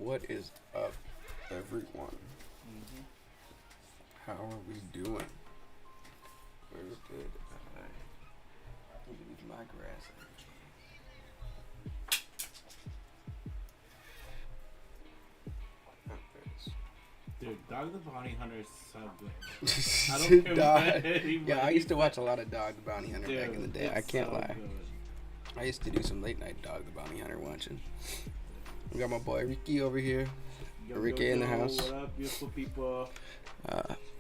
What is up, everyone? How are we doing? Where did I leave my grass? Oh, there it is. Dude, Dog the Bounty Hunter is so good. I don't care Dog. what anybody Yeah, I used to watch a lot of Dog the Bounty Hunter Dude, back in the day. I it's can't so lie. good. I used to do some late night Dog the Bounty Hunter watching. We got my boy Ricky over here. Yo, Enrique in the house. What up, beautiful people?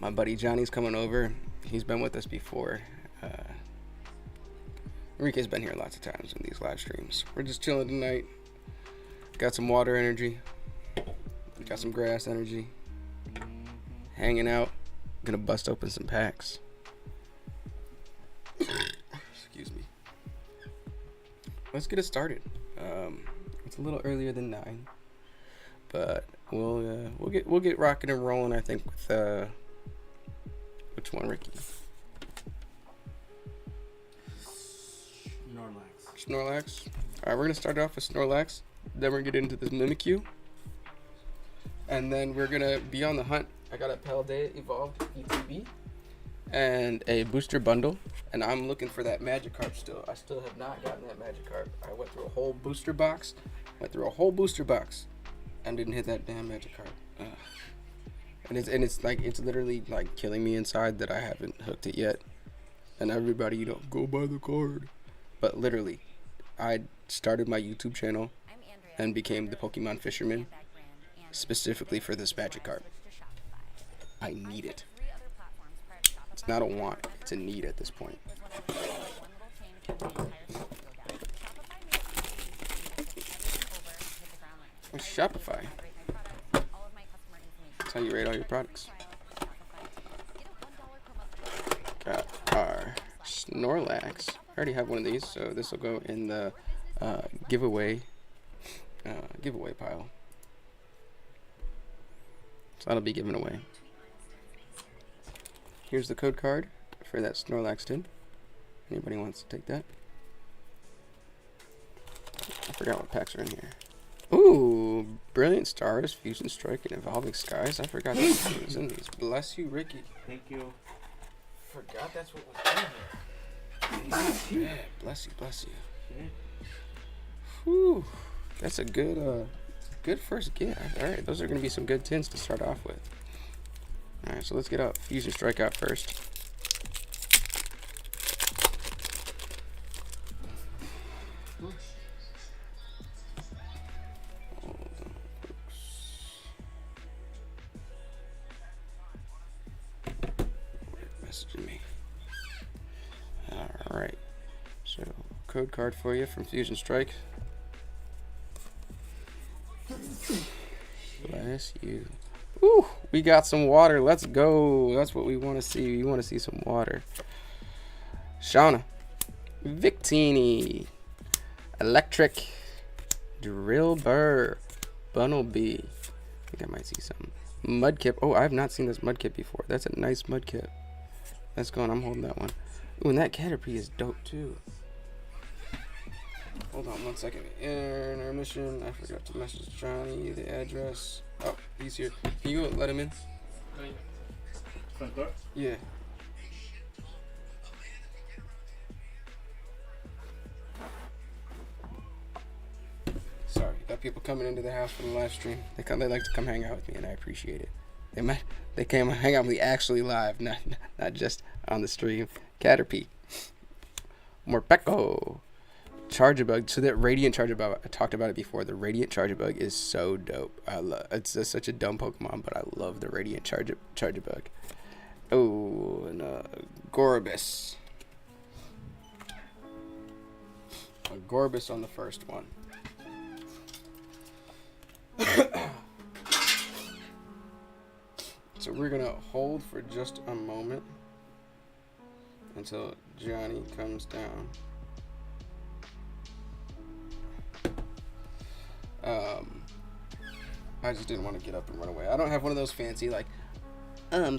My buddy Johnny's coming over. He's been with us before. Enrique's been here lots of times in these live streams. We're just chilling tonight. Got some water energy. Got some grass energy. Hanging out. Gonna bust open some packs. Excuse me. Let's get it started. It's a little earlier than 9, but we'll get rocking and rolling. I think with which one, Ricky? Snorlax. All right, we're gonna start off with Snorlax. Then we're gonna get into this Mimikyu, and then we're gonna be on the hunt. I got a Paldea Evolved ETB and a booster bundle, and I'm looking for that Magikarp still. I still have not gotten that Magikarp. I went through a whole booster box, and didn't hit that damn Magikarp. Ugh. And it's literally like killing me inside that I haven't hooked it yet. And everybody, go buy the card. But literally, I started my YouTube channel and became the Pokemon fisherman specifically for this Magikarp. I need it. It's not a want, it's a need at this point. What's Shopify? That's how you rate all your products. Got our Snorlax. I already have one of these, so this will go in the giveaway pile. So that'll be given away. Here's the code card for that Snorlax tin. Anybody wants to take that? I forgot what packs are in here. Ooh, Brilliant Stars, Fusion Strike, and Evolving Skies. I forgot that was in these. Bless you, Ricky. Thank you. Forgot that's what was in here. Yeah, bless you. Yeah. Whew, that's a good first get. All right, those are gonna be some good tins to start off with. All right, so let's get up. Fusion Strike out first. Messaging me. All right, so code card for you from Fusion Strike. Bless you. Ooh, we got some water. Let's go. That's what we want to see. We want to see some water. Shauna, Victini, Electric, Drillbur, Bunnelby. I think I might see some Mudkip. Oh, I have not seen this Mudkip before. That's a nice Mudkip. That's going. I'm holding that one. Ooh, and that Caterpie is dope too. Hold on 1 second. Intermission. I forgot to message Johnny the address. Oh, he's here. Can you let him in? Front door? Yeah. Sorry, got people coming into the house for the live stream. They like to come hang out with me, and I appreciate it. They came hang out with me actually live, not just on the stream. Caterpie, Morpeko, Charjabug. So that Radiant Charjabug, I talked about it before. The Radiant Charjabug is so dope. It's just such a dumb Pokemon, but I love the Radiant Charjabug. Oh, and Gorbis. A Gorbis on the first one. So we're gonna hold for just a moment until Johnny comes down. I just didn't want to get up and run away. I don't have one of those fancy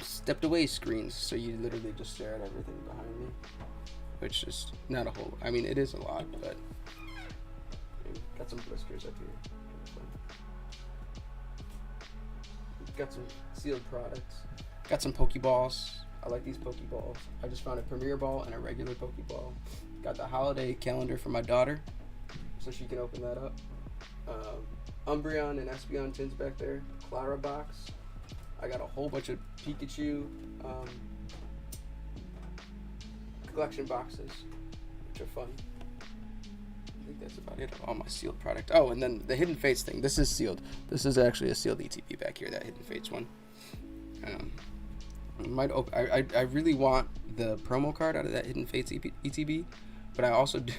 stepped away screens, so you literally just stare at everything behind me, which is not a whole. I mean, it is a lot, but got some blisters up here. got some sealed products. Got some Pokeballs. I like these Pokeballs. I just found a Premier Ball and a regular Pokeball. Got the holiday calendar for my daughter, so she can open that up. Umbreon and Espeon tins back there. Clara box. I got a whole bunch of Pikachu collection boxes, which are fun. I think that's about it. All my sealed product. Oh, and then the Hidden Fates thing. This is sealed. This is actually a sealed ETB back here. That Hidden Fates one. I really want the promo card out of that Hidden Fates ETB, but I also do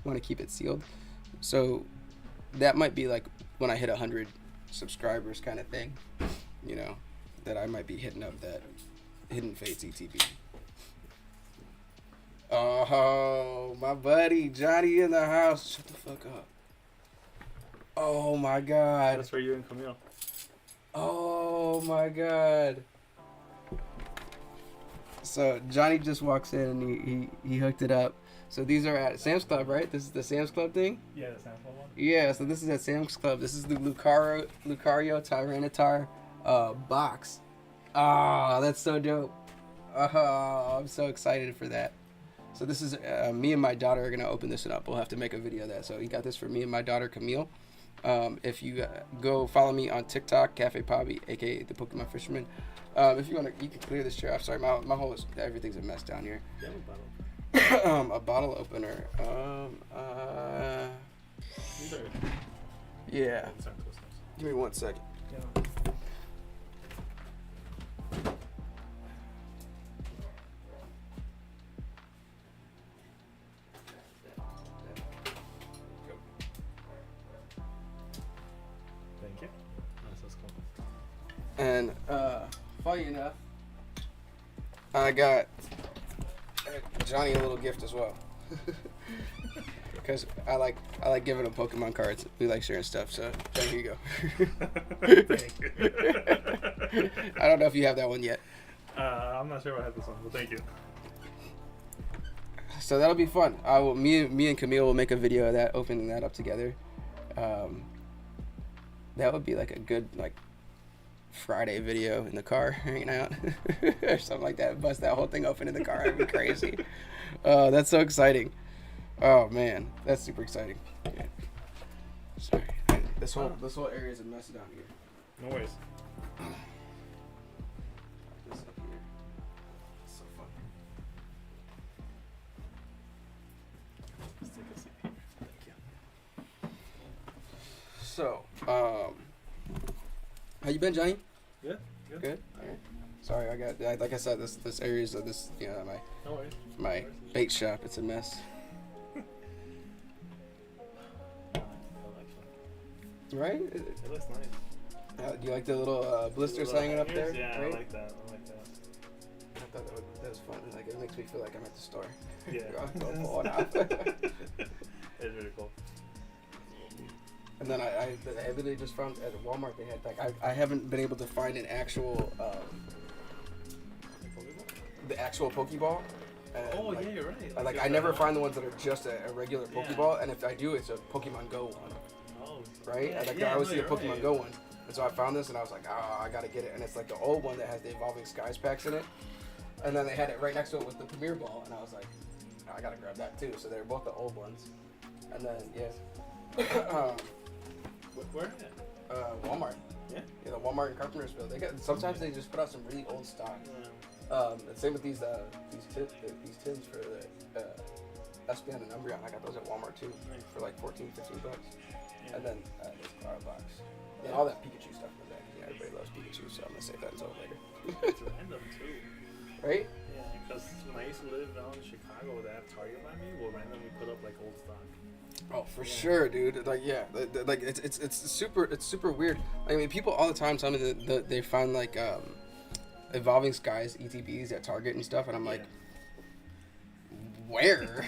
want to keep it sealed. So that might be like when I hit 100 subscribers kind of thing, you know, that I might be hitting up that Hidden Fates ETB. Oh, my buddy Johnny in the house. Shut the fuck up. Oh my god. That's for you and Camille. Oh my god. So Johnny just walks in and he hooked it up. So these are at Sam's Club, right? This is the Sam's Club thing? Yeah, the Sam's Club one. Yeah, so this is at Sam's Club. This is the Lucario Tyranitar box. Oh, that's so dope. Oh, I'm so excited for that. So this is me and my daughter are gonna open this one up. We'll have to make a video of that. So he got this for me and my daughter Camille. If you go follow me on TikTok, Cafe Pobby, aka the Pokemon Fisherman. If you wanna, you can clear this chair. I'm sorry, my whole everything's a mess down here. A bottle opener. Yeah. Give me 1 second. Yeah. Thank you. That's cool. And funny enough, I got Johnny a little gift as well. Because I like giving him Pokemon cards. We like sharing stuff. So Johnny, here you go. Thank you. I don't know if you have that one yet. I'm not sure if I have this one, but thank you. So that'll be fun. Me and Camille will make a video of that, opening that up together. That would be like a good Friday video in the car, hanging out, or something like that. Bust that whole thing open in the car. That'd be crazy. Oh, that's so exciting. Oh man, that's super exciting. Yeah. Sorry, this whole area is a mess down here. No worries. This up here. It's so fun. Let's take a seat here. Thank you. So, how you been, Johnny? Good. Good. All right. Sorry, I got like I said, this area's this No worries. my bait shop. It's a mess. Right? It looks nice. Do you like the little blisters hanging up there? Yeah, right? I like that. I thought that was fun. Like it makes me feel like I'm at the store. Yeah. I'll pull it out. It's really cool. And then I literally just found at Walmart they had I haven't been able to find an actual the actual Pokeball. Oh yeah, you're right. I never find the ones that are just a regular Pokeball, and if I do, it's a Pokemon Go one. Oh. Right? I always see a Pokemon Go one. And so I found this and I was like, I gotta get it. And it's like the old one that has the Evolving Skies packs in it. And then they had it right next to it with the Premier Ball, and I was like, I gotta grab that too. So they're both the old ones. And then Where? Walmart. Yeah. Yeah, the Walmart in Carpentersville. Sometimes they just put out some really old stock. And same with these tins for the Espeon and Umbreon. I got those at Walmart too for like $14-15. Yeah. And then this Clara box. And all that Pikachu stuff in the back. Yeah, everybody loves Pikachu, so I'm gonna save that until later. It's random too. Right? Yeah, because when I used to live down in Chicago, they have Target by me will randomly put up like old stock. Oh, for sure, dude. Like, yeah, like it's super weird. I mean, people all the time tell me that they find like Evolving Skies ETBs at Target and stuff, and I'm like, where?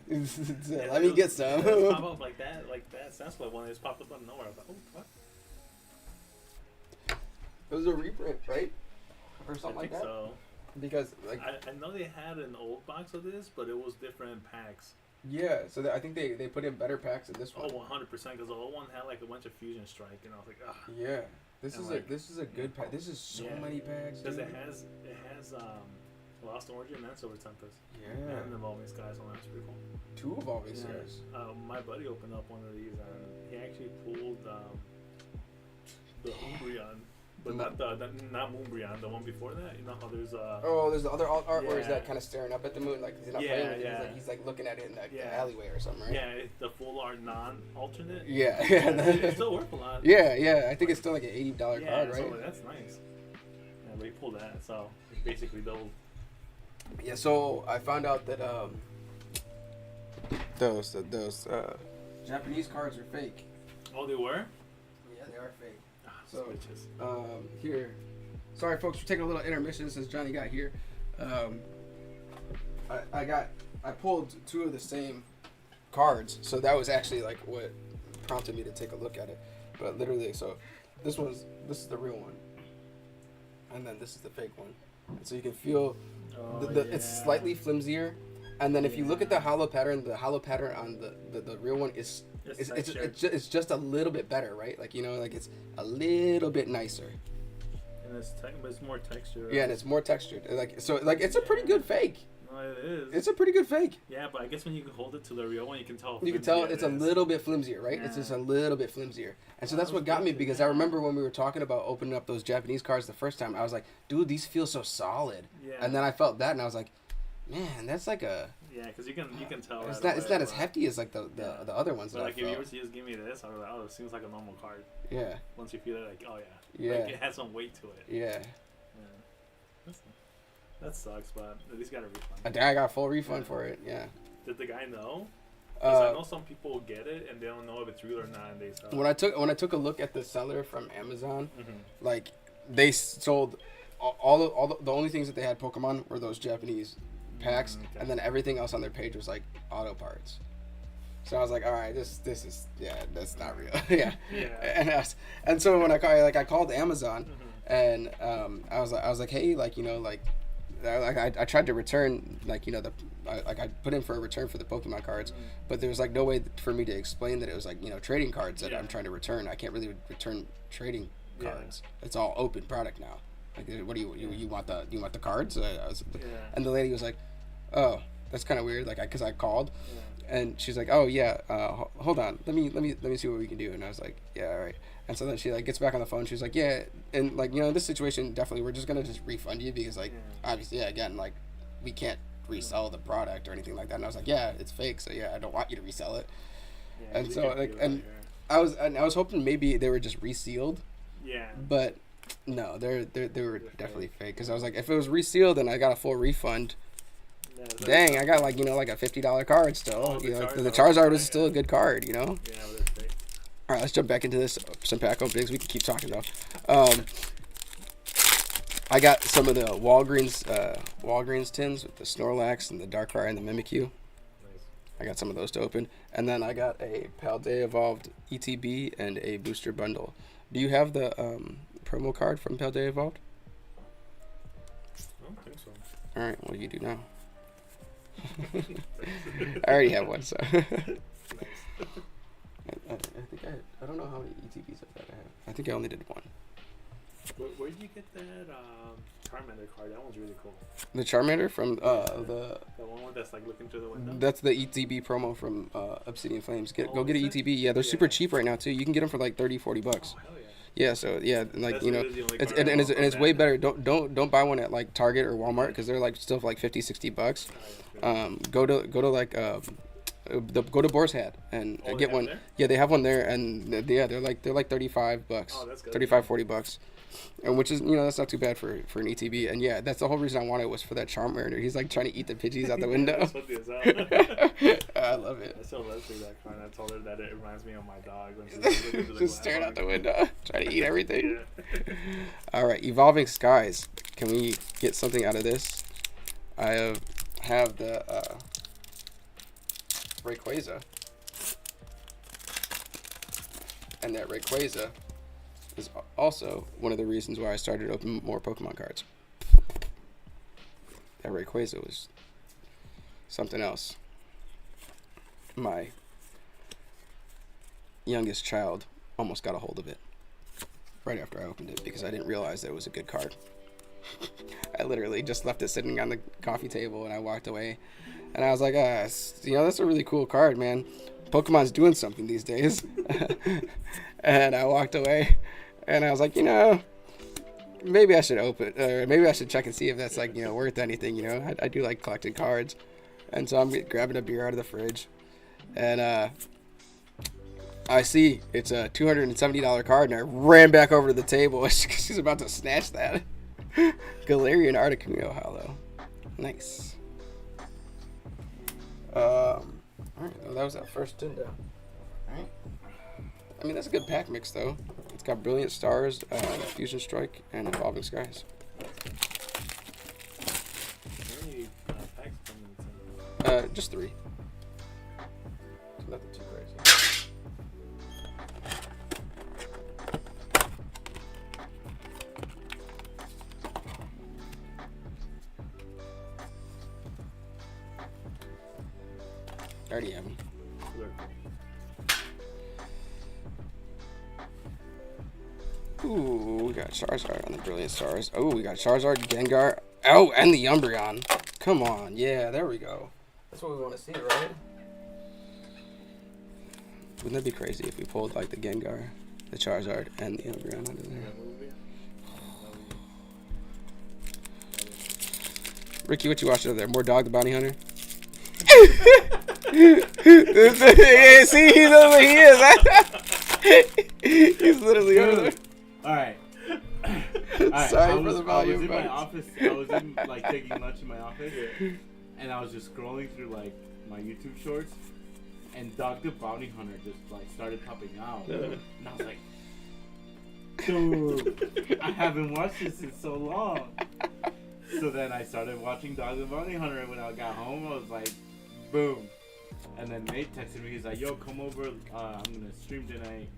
Let me get some. It pop up like that Sense Club one. It just popped up out of nowhere. I was like, oh, what? It was a reprint, right? Or something I like think that. so. Because like I know they had an old box of this, but it was different packs. Yeah, so I think they put in better packs in this Oh, one. 100%. Because the old one had like a bunch of Fusion Strike, and I was like, ah. Yeah, this And is like- this is a good pack. This is so many packs, Because dude. it has Lost Origin and Silver Tempest. Yeah, And Evolving Skies, so that's pretty cool. 2 Evolving Yeah. Skies. My buddy opened up one of these, and he actually pulled the Umbreon, but not Moonbreon, the one before that. You know how there's Oh, there's the other art where he's Yeah. like kind of staring up at the moon, like he's not Yeah, playing with it. yeah. He's like looking at it in like the Yeah. alleyway or something, right? yeah, the full art non-alternate. Yeah, It's still worth a lot. yeah. I think it's still like an $80 Yeah, card, right? so that's nice. Yeah, but he pulled that, so it's basically those. Yeah. So I found out that those Japanese cards are fake. Oh, they were. Yeah, they are fake. So So here, sorry folks for taking a little intermission since Johnny got here. I pulled 2 of the same cards, so that was actually like what prompted me to take a look at it. But literally, so this is the real one, and then this is the fake one, and so you can feel it's slightly flimsier. And then if you look at the hollow pattern on the real one is it's just a little bit better, right? Like, you know, like it's a little bit nicer. And it's more texture. Yeah, and it's more textured. Like, so like it's a pretty good fake. No, it is. It's a pretty good fake. Yeah, but I guess when you hold it to the real one, you can tell. You can tell it's a little bit flimsier, right? It's just a little bit flimsier. And so that's what got me, because I remember when we were talking about opening up those Japanese cards the first time, I was like, dude, these feel so solid. Yeah. And then I felt that, and I was like, man, that's like a. Yeah, because you can tell. It's right not away, as hefty as like the other ones. But that like I if you felt. were to just give me this, I was like, oh, it seems like a normal card. Yeah. Once you feel it, like, oh yeah. Yeah. Like it has some weight to it. Yeah. That sucks, but at least got a refund. I got a full refund for it. Yeah. Did the guy know? 'Cause I know Uh, some people get it and they don't know if it's real or not, and they sell. when I took a look at the seller from Amazon, Mm-hmm. like they sold all the only things that they had Pokemon were those Japanese packs, Okay. and then everything else on their page was like auto parts. So I was like, all right, this is that's not real. Yeah. Yeah. And so when I called Amazon, and I was like, hey, like, you know, like I tried to return, like, you know, I put in for a return for the Pokemon cards, but there was like no way for me to explain that it was like, you know, trading cards that I'm trying to return. I can't really return trading cards. It's all open product now. Like, what do you want the cards? And the lady was like, oh, that's kind of weird. Like, because I called, and she's like, oh yeah, hold on, let me see what we can do. And I was like, yeah, all right. And so then she like gets back on the phone. She's like, yeah, and like, you know, in this situation, definitely we're just gonna just refund you, because like obviously, yeah, again, like we can't resell the product or anything like that. And I was like, yeah, it's fake, so yeah, I don't want you to resell it. Yeah, And you so can like, feel it and right I was hoping maybe they were just resealed, here. but no, they were definitely fake. Because I was like, if it was resealed and I got a full refund, Yeah, dang, I got like, you know, like a $50 card still. Oh, You know, the the Charizard, Charizard was yeah. still a good card, you know. Yeah, but it's fake. All right, let's jump back into this. Some pack openings. We can keep talking though. I got some of the Walgreens tins with the Snorlax and the Darkrai and the Mimikyu. Nice. I got some of those to open, and then I got a Paldea Evolved ETB and a booster bundle. Do you have the promo card from Paldea Evolved? I don't think so. All right, well, you do now. I already have one, so. I don't know how many ETBs of that I have. I think I only did one. Where did you get that Charmander card? That one's really cool. The Charmander from The one that's like looking through the window. that's the ETB promo from Obsidian Flames. Go get an is it? ETB. Yeah, they're super Yeah. cheap right now too. You can get them for like $30-40. Oh, hell yeah. Yeah, so yeah, like, That's you know, really the only it's card I and it's want from way that. better. Don't buy one at like Target or Walmart, because they're like still for like $50-60. Oh, yeah, Go to like go to Boar's Head and Oh, they get have one. there? Yeah, they have one there, and yeah, they're like $35. Oh, that's good. $35-40. And which is, you know, that's not too bad for an ETB. And yeah, that's the whole reason I wanted was for that Charmander. He's like trying to eat the Pidgeys out the window. That's what this out. I love it. I still Leslie that card. I told her that it reminds me of my dog when she's looking through the Just staring out the glass. window, trying to eat everything. Yeah. All right, Evolving Skies. Can we get something out of this? I have the Rayquaza. And that Rayquaza is also one of the reasons why I started opening more Pokemon cards. That Rayquaza was something else. my youngest child almost got a hold of it right after I opened it because I didn't realize that it was a good card. I literally just left it sitting on the coffee table and I walked away. And I was like, that's a really cool card, man. Pokemon's doing something these days. And I walked away and I was like, maybe I should maybe I should check and see if that's like, worth anything, I do like collecting cards. And so I'm grabbing a beer out of the fridge and I see it's a $270 card and I ran back over to the table. She's about to snatch that. Galarian Articuno Hollow. Nice. Alright, well, that was that first Tinder. Alright. I mean, that's a good pack mix, though. It's got Brilliant Stars, Fusion Strike, and Evolving Skies. How many packs come in? Just 3. Nothing too crazy. I already have them. Ooh, we got Charizard on the Brilliant Stars. Oh, we got Charizard, Gengar. Oh, and the Umbreon. Come on. Yeah, there we go. That's what we want to see, right? Wouldn't that be crazy if we pulled, like, the Gengar, the Charizard, and the Umbreon under there? Ricky, what you watching over there? More Dog the Bounty Hunter? Yeah, see, he's over here. He's literally over there. Alright. Sorry for the volume. I was in my office. I was taking lunch in my office, and I was just scrolling through like my YouTube shorts, and Dog the Bounty Hunter just like started popping out, and I was like, dude, I haven't watched this in so long. So then I started watching Dog the Bounty Hunter, and when I got home, I was like, boom. And then Nate texted me. He's like, yo, come over. I'm gonna stream tonight.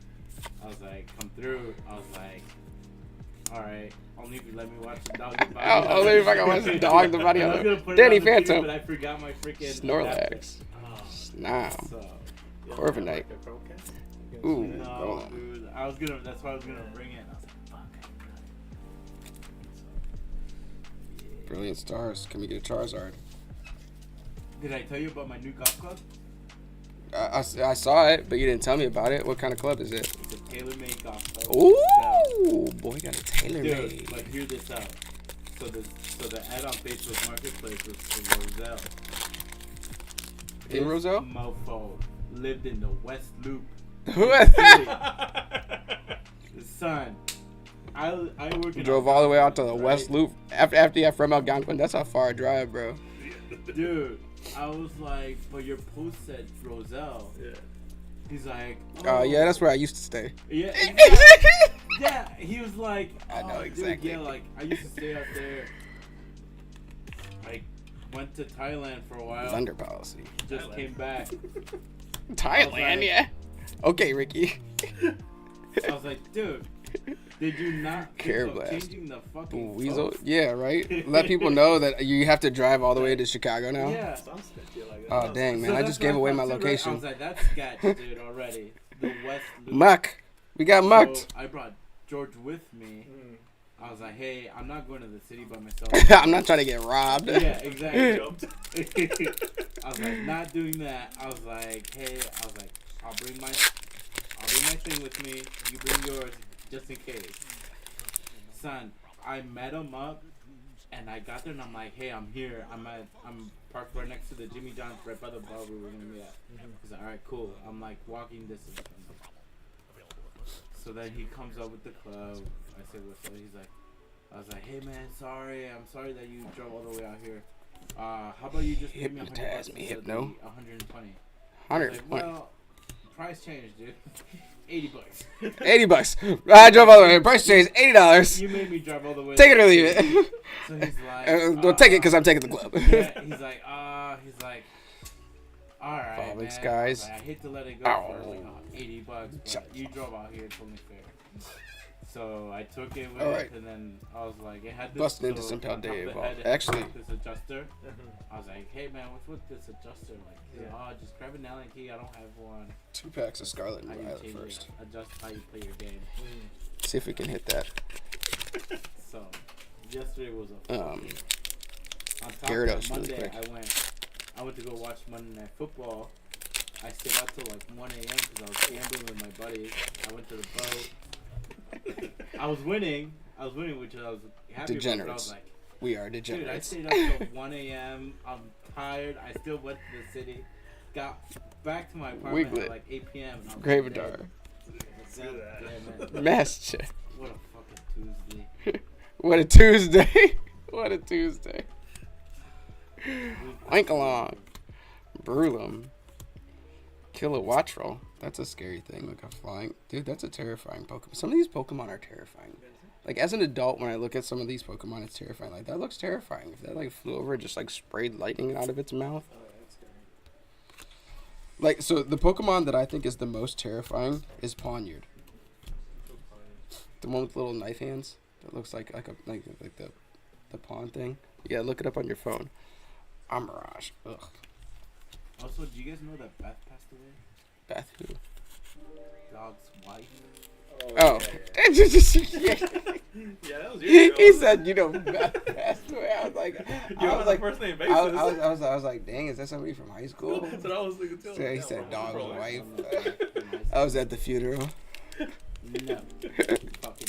I was like, come through. I was like, alright, only if you let me watch the Dog the Bounty Hunter. Oh, let me fucking watch the Dog the Bounty Hunter. Danny Phantom. But I forgot my freaking Snorlax. Snom. So, Corviknight. Ooh, no, dude. That's why I was gonna bring it. I was like, fuck. Brilliant Stars. Can we get a Charizard? Did I tell you about my new golf club? I saw it, but you didn't tell me about it. What kind of club is it? It's a tailor-made golf club. Ooh, boy, got a tailor-made. Dude, like, hear this out. So the ad on Facebook Marketplace was for Roselle. In Roselle? Mofo lived in the West Loop. What? Son, I work in Drove all the way out to the West Loop after you have from Algonquin. That's a far drive, bro. Dude, I was like, but your post said Roselle. Yeah. He's like, yeah, that's where I used to stay. Yeah, exactly. Yeah, he was like, I know exactly. Dude, yeah, like, I used to stay out there. Like, went to Thailand for a while. Thunder policy. Just Thailand. came back. Thailand, like, yeah. Okay, Ricky. I was like, dude, did you not Care think of blast. changing the fucking Weasel? post? Yeah, right? Let people know that you have to drive all the way to Chicago now. Yeah. Sounds sketchy like that. Oh, dang, man. So I that's just what gave away thought my too, right? location. I was like, that's sketch, dude, already. The West Loop. Muck. We got mucked. So I brought George with me. I was like, hey, I'm not going to the city by myself. I'm not trying to get robbed. Yeah, exactly. I was like, not doing that. I was like, hey, I'll bring my thing with me. You bring yours, just in case. Son, I met him up, and I got there, and I'm like, hey, I'm here. I'm parked right next to the Jimmy John's, right by the bar we were gonna meet at. He's like, all right, cool. I'm like walking distance from him. So then he comes up with the club. I said, what's up? I was like, hey man, I'm sorry that you drove all the way out here. How about you just pay me Hypnotize $100 me, instead of Hypno. the 120? 100. Like, well, price changed, dude. $80. $80. I drove all the way. Price change, $80. You made me drive all the way. Take it or leave it. So he's like, Well, take it because I'm taking the club. yeah, he's like, Alright, Falling man. Skies. I hate to let it go for like $80, but you drove out here. It's only fair. So I took it with, Alright. and then I was like, it had this. Busting into so some on top Paldea of the Evolved. head, it had Actually, this adjuster. I was like, hey man, what's with this adjuster? Like, oh, just grab an Allen key. I don't have one. 2 packs of Scarlet and How you Violet change first. it, adjust how you play your game. See if we can hit that. So yesterday was a. On top Gyarados of really Monday, quick. I went to go watch Monday Night Football. I stayed out till like 1 a.m. because I was gambling with my buddies. I went to the boat. I was winning, which I was happy about. But I was like, We are dude, I degenerates. stayed up till 1 a.m. I'm tired. I still went to the city. Got back to my apartment Wiglet. at like 8 p.m. And I was Gravedar. Damn it. Master. What a fucking Tuesday. What a Tuesday. What a Tuesday. Wankalong. Brulum. Kilowattrel. That's a scary thing. Like a flying. Dude, that's a terrifying Pokemon. Some of these Pokemon are terrifying. Like, as an adult, when I look at some of these Pokemon, it's terrifying. Like, that looks terrifying. If that, like, flew over and just, like, sprayed lightning out of its mouth. Like, so the Pokemon that I think is the most terrifying is Pawniard. The one with little knife hands. That looks like the pawn thing. Yeah, look it up on your phone. Amarage. Ugh. Also, do you guys know that Beth passed away? Beth who? Dog's wife. Oh. Yeah, that was your He said, you know, Beth passed away. I was like, You're on a first name basis. I was like, dang, is that somebody from high school? That's what I was thinking too. So he Yeah, said, bro. dog's Bro. wife. I I was at the funeral. No. Fucking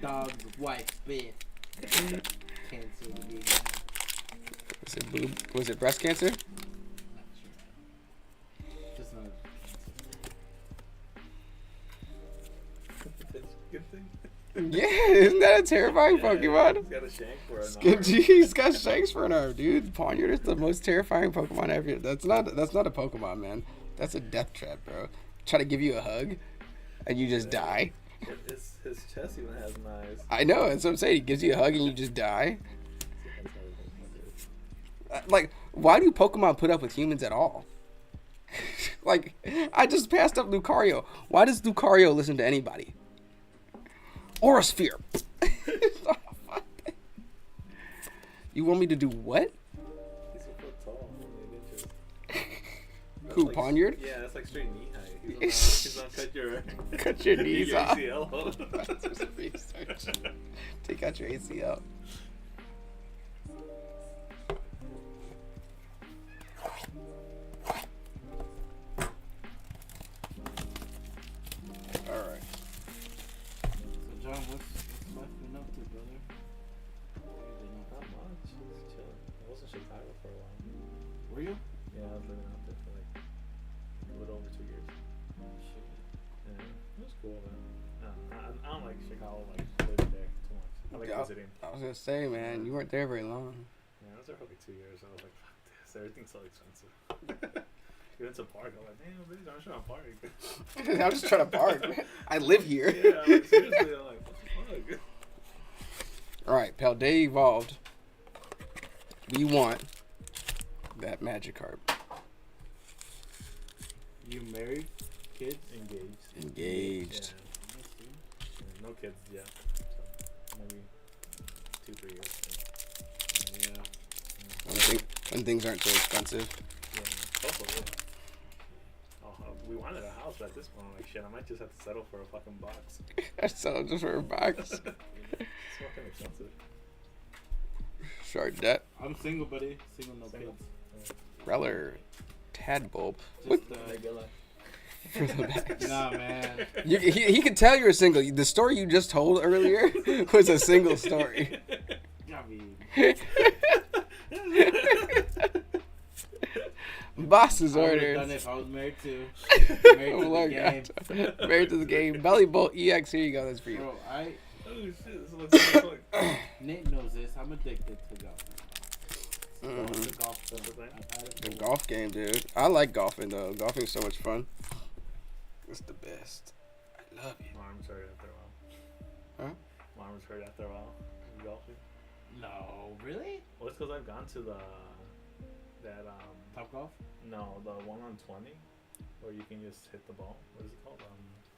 dog's wife, Beth. Cancer. Was it boob? Was it breast cancer? Not sure. Just not. Good thing. Yeah, isn't that a terrifying Pokemon? He's got a shank for an arm. He's got shanks for an arm, dude. Pawniard is the most terrifying Pokemon ever. That's not a Pokemon, man. That's a death trap, bro. Try to give you a hug, and you just die. His chest even has knives. I know, that's what I'm saying. He gives you a hug and you just die. Like, why do Pokemon put up with humans at all? Like, I just passed up Lucario. Why does Lucario listen to anybody? Aurasphere. You want me to do what? He's a foot tall. Who, Pawniard? Yeah, that's like straight knee height. He's on Cut your knees your off. ACL. Do some research. Take out your ACL. Alright. So, John, what's life been up to, brother? Not much. Just chilling. I was in Chicago for a while. Were you? Yeah, I was living out there for like a little over 2 years. Shit. Yeah, it was cool, man. I don't like Chicago, like living there too much. I like visiting. I was gonna say, man, you weren't there very long. Yeah, I was there for like 2 years. I was like, fuck this. Everything's so expensive. You went to park. I'm like, damn, bitch, I'm trying to park. I'm just trying to park, man. I live here. Yeah, I'm like, seriously, I'm like, what the fuck? Alright, Paldea evolved. We want that Magikarp. You married? Kids? Engaged. Engaged. Yeah, no kids yet. So maybe 2-3 years. Yeah. When things aren't so expensive. Yeah. Also, yeah. We wanted a house, but at this point, I'm like, shit, I might just have to settle for a fucking box. I sell just for a box. It's fucking expensive. Short debt. I'm single, buddy. Single, no Single. kids. Reller. Tadbulb. Just, For the back. nah, man. He could tell you're single. The story you just told earlier was a single story. I mean, Boss's I would have orders. done it if I was married to. Married Oh to my the game. God. Married to the game. Belly Bolt EX. Here you go. That's for you. Bro, Oh shit, this looks like Nate knows this. I'm addicted to golf. Mhm. The golf stuff. thing. I've had it The for- golf game, dude. I like golfing though. Golfing's so much fun. It's the best. I love it. My arms hurt after a while. Huh? My arms hurt after a while. Golfing. No, really? Well, it's because I've gone to the that Top Golf? no, the one on 20, where you can just hit the ball. What is it called?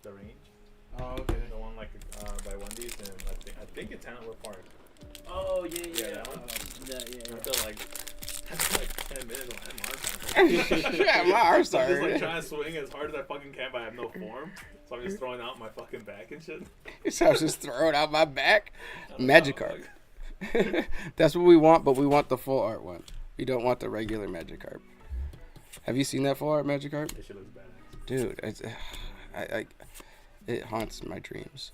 The range. Oh, okay. The one like by Wendy's, and I think it's Antler Park. Oh, yeah. That one? Yeah. I feel like after like 10 minutes, I'm arm. Yeah, my arms So I'm just are. like trying to swing as hard as I fucking can, but I have no form. So I'm just throwing out my fucking back and shit. So I was just throwing out my back. I don't know, Magikarp. like- That's what we want, but we want the full art one. We don't want the regular Magikarp. Have you seen that full art Magikarp? That shit looks badass. Dude, it haunts my dreams.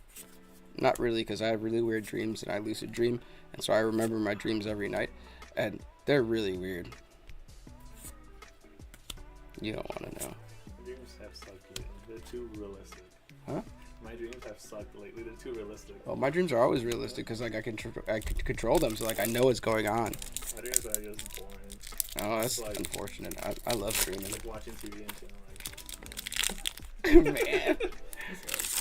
Not really, because I have really weird dreams and I lucid dream, and so I remember my dreams every night, and they're really weird. You don't want to know. My dreams have sucked lately. They're too realistic. Huh? My dreams have sucked lately. They're too realistic. Well, my dreams are always realistic because like I can control them, so like I know what's going on. My dreams are just boring. Oh, that's Like- unfortunate. I love dreaming. Like watching TV and shit. Man,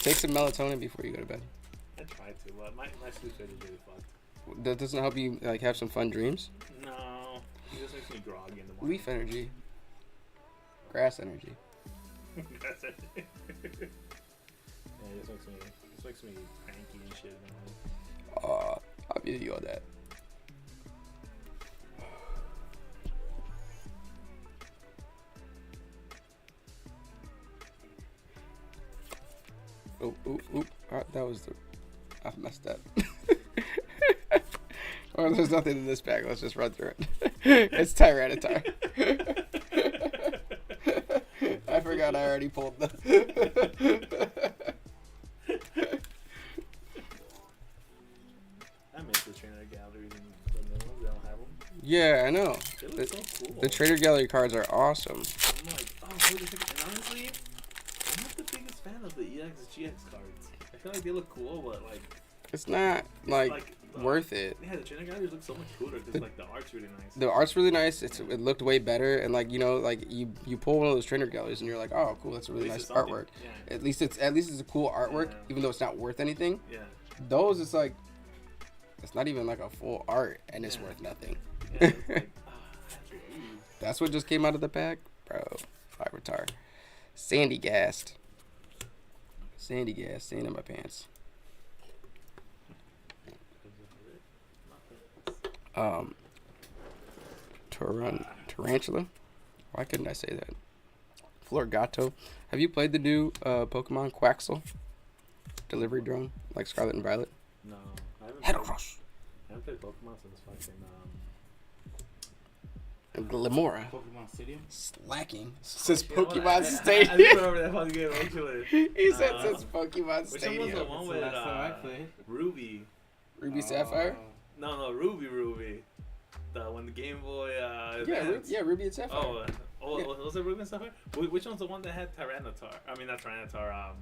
take some melatonin before you go to bed. I try to, but my sleep schedule is really fucked. That doesn't help you like have some fun dreams. No, it just makes me groggy in the morning. Leaf energy, grass energy. That's it. Yeah, it just makes me cranky and shit. I feel you on that. Oh, that was the. I messed up. Well, there's nothing in this bag. Let's just run through it. It's Tyranitar. I forgot I already pulled the. I miss the trainer galleries and the new ones. They don't have them. Yeah, I know. They look so cool. The Trader Gallery cards are awesome. I'm like, oh, holy shit. And honestly, I'm not the biggest fan of the EX GX cards. I feel like they look cool, but like, It's not like worth it. yeah, the trainer galleries look so much cooler because like the art's really nice. The art's really nice. It looked way better, and like like you pull one of those trainer galleries, and you're like, oh, cool, that's a really At nice least it's something. artwork. Yeah. At least it's a cool artwork, Yeah. even though it's not worth anything. Yeah. Those, it's like, it's not even like a full art, and it's Yeah. worth nothing. Yeah, it's like, That's what just came out of the pack, bro. Firetar, Sandy gassed. Sand in my pants. Tarantula. Why couldn't I say that? Florgato. Have you played the new Pokemon Quaxel? Delivery drone, like Scarlet and Violet. no, I haven't. Heracross. I haven't played Pokemon since fucking Glimora. Pokemon Stadium? Slacking. Says you know what? Pokemon I Stadium. remember that fucking game actually. He said Uh, says Pokemon Which one was the Stadium. one That's the with last time I played. Ruby? Ruby Sapphire. No, Ruby. The when the Game Boy. Yeah, Ruby and Sapphire. Oh, was it Ruby and Sapphire? Which one's the one that had Tyranitar? I mean, not Tyranitar.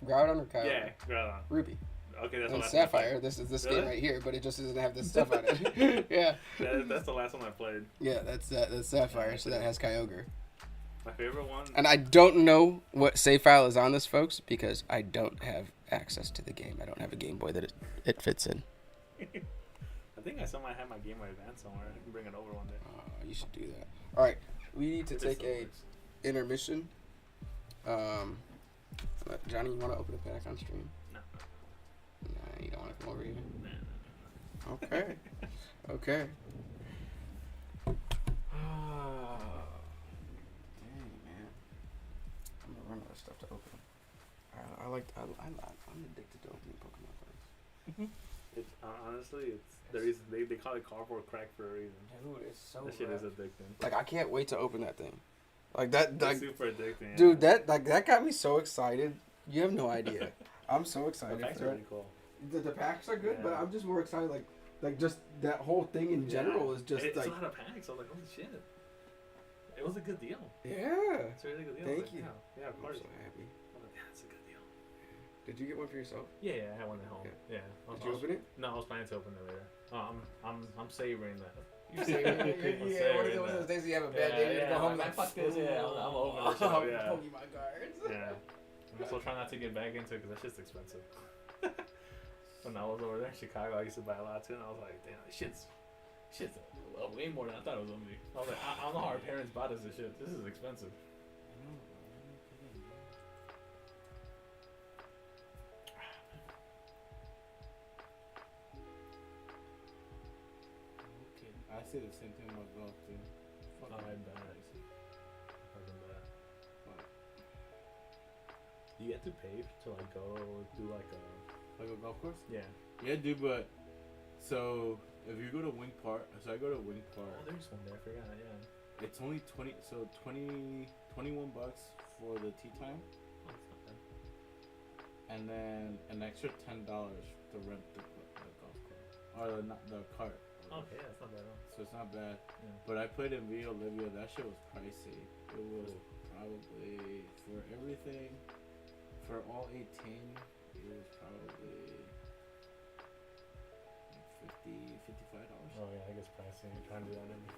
Groudon or Kyogre? Yeah, Groudon. Ruby. Okay, that's the And last one I Sapphire. played. This is this Really? game right here, but it just doesn't have this stuff on it. Yeah. That's the last one I played. Yeah, that's Sapphire, so that has Kyogre. My favorite one. And I don't know what save file is on this, folks, because I don't have access to the game. I don't have a Game Boy that it fits in. I think I somehow have my Game Boy Advance somewhere. I can bring it over one day. You should do that. All right, we need to If it take still a works. intermission. Johnny, you want to open a pack on stream? No. Nah, you don't want to come over here. No. Okay. Okay. Dang, man. I'm gonna run out of stuff to open. I'm addicted to opening Pokemon cards. It's honestly, they call it cardboard crack for a reason. Dude, it's so That shit is rough. addicting. Like, I can't wait to open that thing. Like that, It's like, super addicting. dude, that got me so excited. You have no idea. I'm so The excited packs for are it. really cool. The packs are good, but Yeah. I'm just more excited. Like just that whole thing in general is just it's like, a lot of packs. I was like, holy shit. It was a good deal. yeah. It's a really good deal. Thank I was like, you. Yeah, of I'm course. so happy. I was like, yeah, it's a good deal. Did you get one for yourself? Yeah, I had one at home. Yeah. Did you open it? No, I was planning to open it later. I'm savoring that. You say, one of those days you have a bad day, you go home like, fuck this. Yeah, I'm over this. Oh, Yeah. Pokemon cards. Yeah. I'm still trying not to get back into it because that shit's expensive. When I was over there in Chicago, I used to buy a lot too, and I was like, damn, this shit's Shit's way more than I thought it was gonna be. I was like, I don't know how our parents bought us this shit. This is expensive. I know, bro. I don't get it, man. Okay. I say the same thing about golf, too. Fuck Oh, I it. bet. Fucking bet. Fuck. Do you have to pay to like go do like a? Like a golf course? Yeah. Yeah, dude, but so if you go to Wing Park, so I go to Wing Park. Oh, there's one there. I forgot. Yeah. It's only 21 bucks for the tee time, Oh, that's not bad. and then an extra $10 to rent the golf cart or not the cart. Okay, yeah, that's not bad at all. So it's not bad. Yeah. But I played in Via Olivia. That shit was pricey. It was probably for everything, for all 18. It was probably like $55. Oh yeah, I guess pricing. You're trying to do that every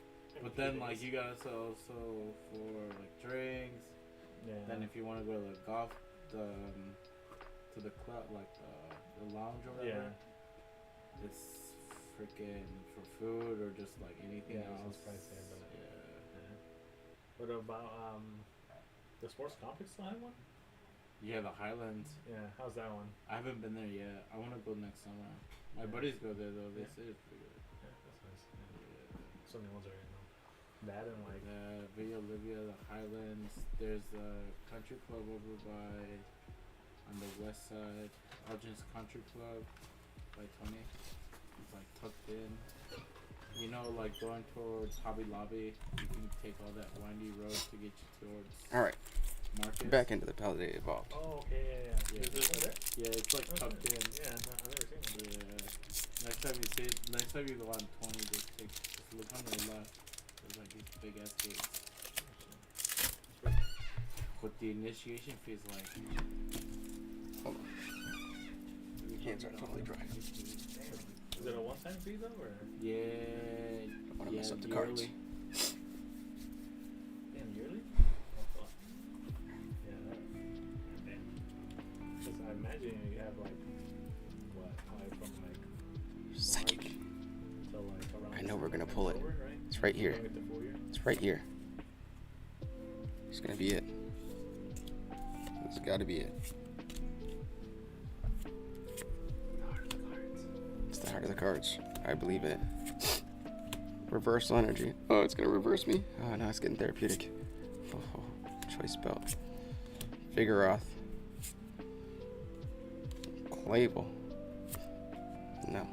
But few then days. like you gotta sell also for like drinks. Yeah. Then if you want to go to the golf, to the club, like the lounge or whatever, it's freaking for food or just like anything Yeah, else. it's pricey, but yeah. What about the sports complex still have one? Yeah, the Highlands. Yeah, how's that one? I haven't been there yet. I want to go next summer. My Yeah. buddies go there though. They Yeah. say it's pretty good. Yeah, that's nice. Yeah. Yeah. Some new ones are, you know, that and like Villa Olivia, the Highlands. There's a country club over by on the west side. Elgin's Country Club by Tony. It's like tucked in. You know, like going towards Hobby Lobby, you can take all that windy road to get you towards All right, Marcus. back into the Paldea Evolved. oh okay yeah. Yeah. Is this one there? Yeah, it's like Okay. tucked in. Yeah, no, I've never seen one. Yeah. Next time you go on 20, just look on the left. There's like these big ass gates. But the initiation fee is like. Hold on. Hands are totally dry. Is it a one-time fee though, or? Yeah. Don't want to yeah, mess up the cards. yearly. Damn, yearly? Oh fuck. Yeah, that. Damn. Cause I imagine you have like what, like from like Psychic. March to like around. I know we're gonna pull it. October, right? It's right here. Don't get the full year. It's right here. It's gonna be it. It's gotta be it. It's the heart of the cards. I believe in it. Reversal energy. Oh, it's gonna reverse me. Oh no, it's getting therapeutic. Oh, choice belt. Vigoroth. Clavel. No,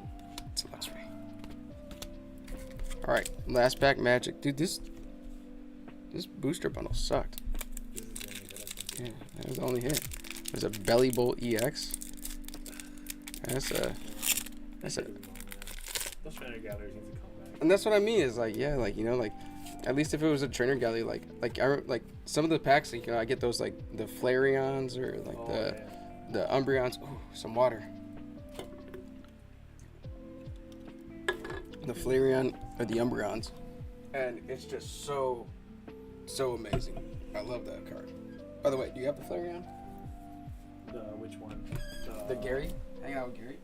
it's a Luxray. All right, last pack magic, dude. This booster bundle sucked. This is the only that I've been Yeah, that was the only hit. There's a Belly Bolt EX. That's a. Those trainer galleries need to come back. And that's what I mean is like, yeah, like, you know, like, at least if it was a trainer galley, like like some of the packs, like, you know, I get those like the Flareons or like the Umbreons. Ooh, some water. The Flareon or the Umbreons, and it's just so amazing. I love that card. By the way, do you have the Flareon? Which one? The Gary? Hang out with Gary.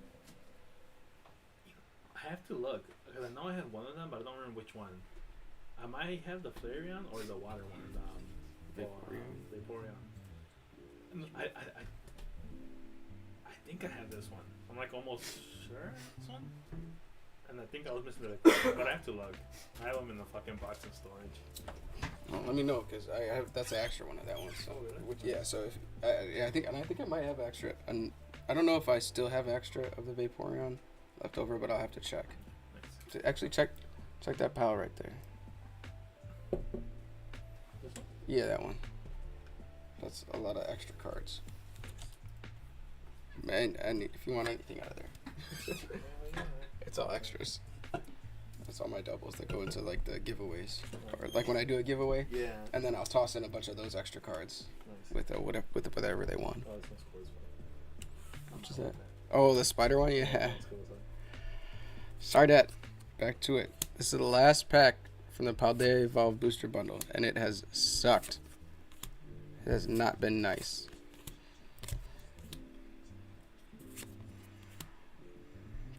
I have to look because I know I had one of them, but I don't remember which one. I might have the Flareon or the water one. Vaporeon. And I think I have this one. I'm like almost sure this one. And I think I was missing the but I have to look. I have them in the fucking box in storage. Well, let me know because I have that's an extra one of that one. So Oh, really? which, yeah, so if I think I might have extra, and I don't know if I still have extra of the Vaporeon left over, but I'll have to check. Nice. Actually, check that pile right there. This one? Yeah, that one. That's a lot of extra cards. Man, and if you want anything out of there, Yeah. it's all extras. That's all my doubles that go into like the giveaways, or like when I do a giveaway, Yeah. and then I'll toss in a bunch of those extra cards Nice. with whatever they want. Oh, this one's cool as well. Which is that? Oh, the spider one, yeah. That's cool as well. Sardat, back to it. This is the last pack from the Paldea Evolved Booster Bundle, and it has sucked. It has not been nice.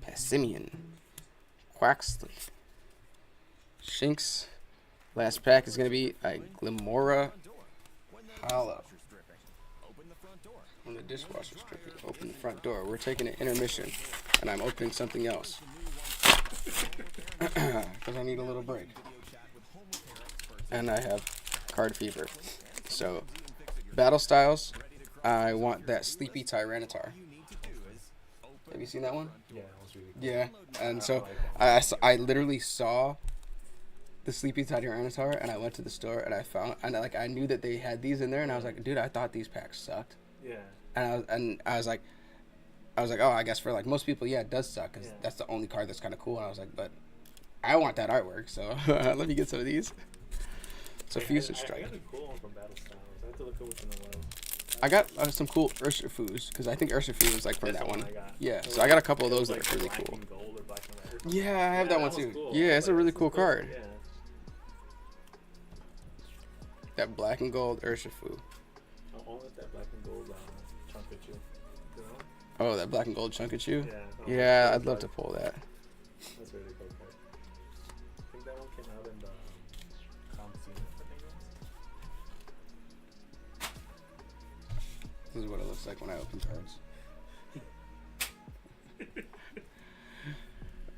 Passimian, Quaxley, Shinx. Last pack is gonna be a Glimora Hollow. When the dishwasher's dripping, open the front door. We're taking an intermission, and I'm opening something else. Because I need a little break. And I have card fever. So, battle styles, I want that Sleepy Tyranitar. Have you seen that one? Yeah, that was really cool. Yeah, and so I literally saw the Sleepy Tyranitar, and I went to the store, and I knew that they had these in there, and I was like, dude, I thought these packs sucked. Yeah. And I was like, oh, I guess for like most people, yeah, it does suck, because that's the only card that's kind of cool. And I was like, but I want that artwork, so let me get some of these. So Fuse and Strike. I got a cool one from Battle Styles. I have to look at which one it was. I got some cool Urshifu's, because I think Urshifu was like from That's that the one. I got. Yeah, It so I got a couple of it those was that are really black cool. and gold or black and red or something. Yeah, I have that one was too. cool. Yeah, it's a Like, really this cool is card. Yeah. That black and gold Urshifu. I want that black and gold Chunkachu. You know? Oh, that black and gold Chunkachu? Yeah. Yeah, I'd love to pull that. That's a really cool card. I think that one came out in the Compsine, I think it was. This is what it looks like when I open cards.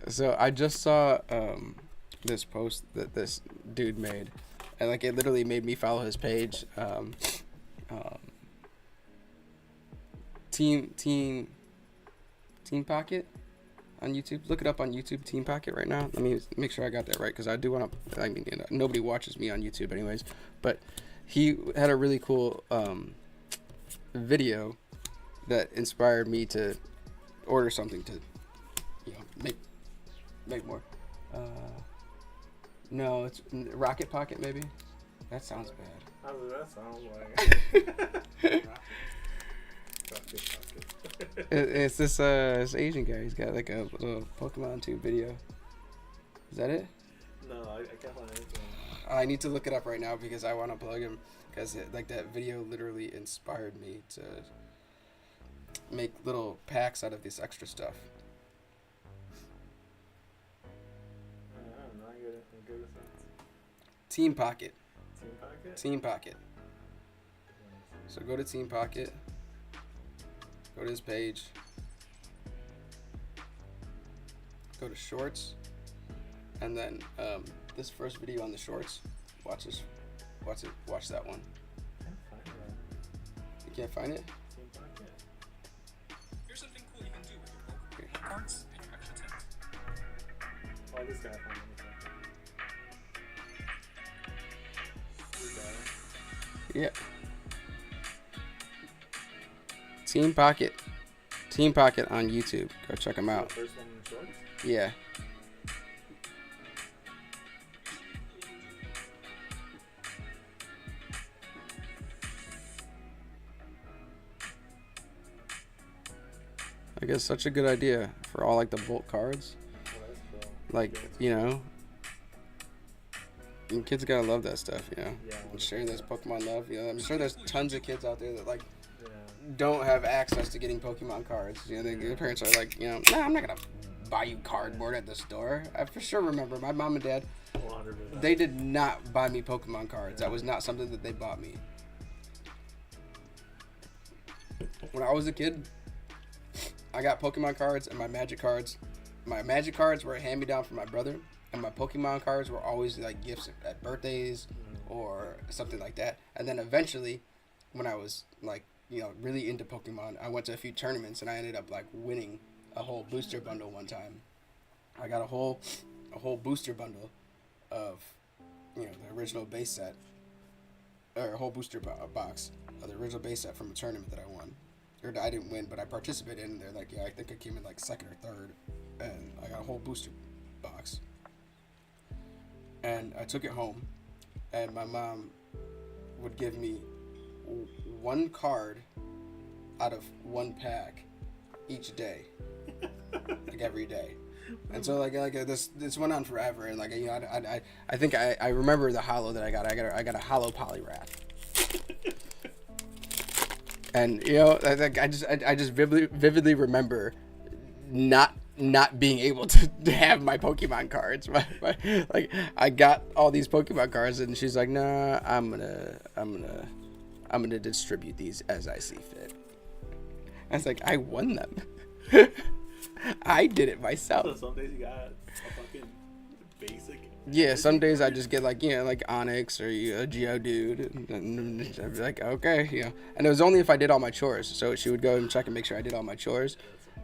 So I just saw this post that this dude made, and like it literally made me follow his page. Team Pocket on YouTube. Look it up on YouTube. Team Pocket right now. Let me make sure I got that right, because I do want to. I mean, nobody watches me on YouTube anyways, but he had a really cool video that inspired me to order something to, make more. No, it's Rocket Pocket maybe. That sounds bad. How does that sound like? It's this Asian guy. He's got like a little Pokemon Tube video. Is that it? No, I can't find anything. I need to look it up right now because I want to plug him, because like that video literally inspired me to make little packs out of this extra stuff. I get it. I get it. Team Pocket. Team Pocket? Team Pocket. So go to Team Pocket. Go to his page. Go to Shorts. And then this first video on the Shorts. Watch this. Watch that one. I can't find that. You can't find it? Team Pocket. Here's something cool you can do with your Pokemon cards and your extra tins. Oh, this guy found it. Yeah. Team Pocket. Team Pocket on YouTube. Go check him out. The first one in shorts? Yeah. I guess such a good idea for all like the bulk cards. Oh, that's cool. Like, you know, and kids gotta love that stuff, you know. Yeah. And share this Pokemon love. You know, I'm sure there's tons of kids out there that like Yeah. don't have access to getting Pokemon cards. You know, their parents are like, you know, nah, I'm not gonna buy you cardboard at the store. I for sure remember my mom and dad. 100%. They did not buy me Pokemon cards. That was not something that they bought me. When I was a kid, I got Pokemon cards and my Magic cards. My Magic cards were a hand-me-down from my brother, and my Pokemon cards were always like gifts at birthdays or something like that. And then eventually, when I was like, you know, really into Pokemon, I went to a few tournaments and I ended up like winning a whole booster bundle one time. I got a whole booster bundle of, you know, the original base set, or a whole booster box of the original base set from a tournament that I won. Or I didn't win, but I participated in. They're like, yeah, I think I came in like second or third, and I got a whole booster box. And I took it home, and my mom would give me one card out of one pack each day, like every day. And so like this went on forever, and like, you know, I think I remember the holo that I got. I got a holo Poliwrath. And you know, I just vividly remember not being able to have my Pokemon cards. Like I got all these Pokemon cards, and she's like, "Nah, I'm gonna distribute these as I see fit." I was like, "I won them. I did it myself." So some days you got a fucking basic. Yeah, some days I just get like, like Onyx or a Geodude, and I'd be like, okay, And it was only if I did all my chores. So she would go and check and make sure I did all my chores,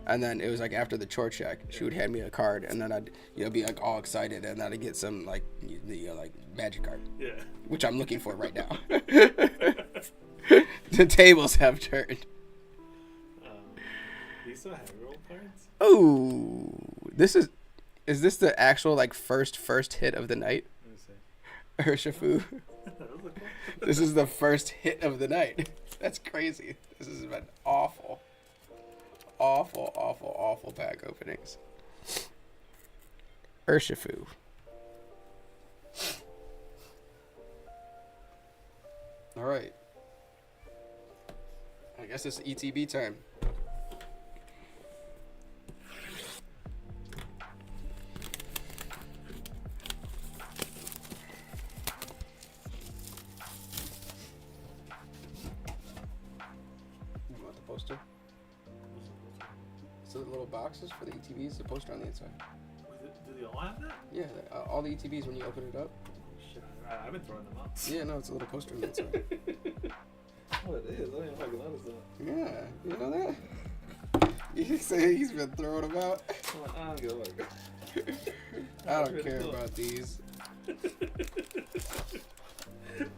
and then it was like after the chore check, she would hand me a card, and then I'd be like all excited, and then I'd get some like the like Magikarp, which I'm looking for right now. The tables have turned. Do you still have your old cards? Oh, is this the actual like first hit of the night? Let me see. Urshifu. This is the first hit of the night. That's crazy. This has been awful pack openings. Urshifu. All right. I guess it's ETB time. Poster. So the little boxes for the ETBs, the poster on the inside. Do they all have that? Yeah, all the ETBs when you open it up. Shit, I've been throwing them out. Yeah, no, it's a little poster on the inside. Oh, it is. I didn't fucking notice that. Yeah, you know that? You say he's been throwing them out. I don't give a fuck. I don't care about these.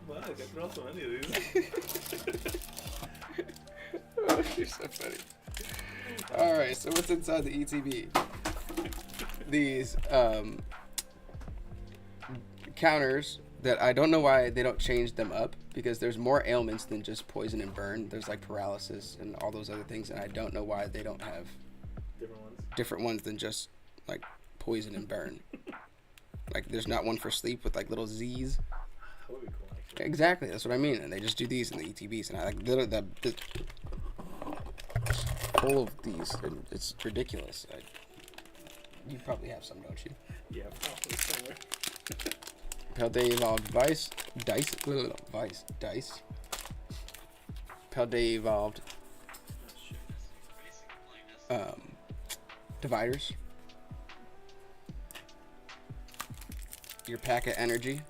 Wow, I can throw so many of these. Oh, you're so funny. Alright, so what's inside the ETB? These counters that I don't know why they don't change them up, because there's more ailments than just poison and burn. There's like paralysis and all those other things, and I don't know why they don't have different ones than just like poison and burn. Like there's not one for sleep with like little Z's. That would be cool, actually. Exactly, that's what I mean. And they just do these in the ETBs, and I like the full of these, and it's ridiculous. You probably have some, don't you? Yeah, probably somewhere. Paldea Evolved Dice. Paldea Evolved Dividers. Your pack of energy.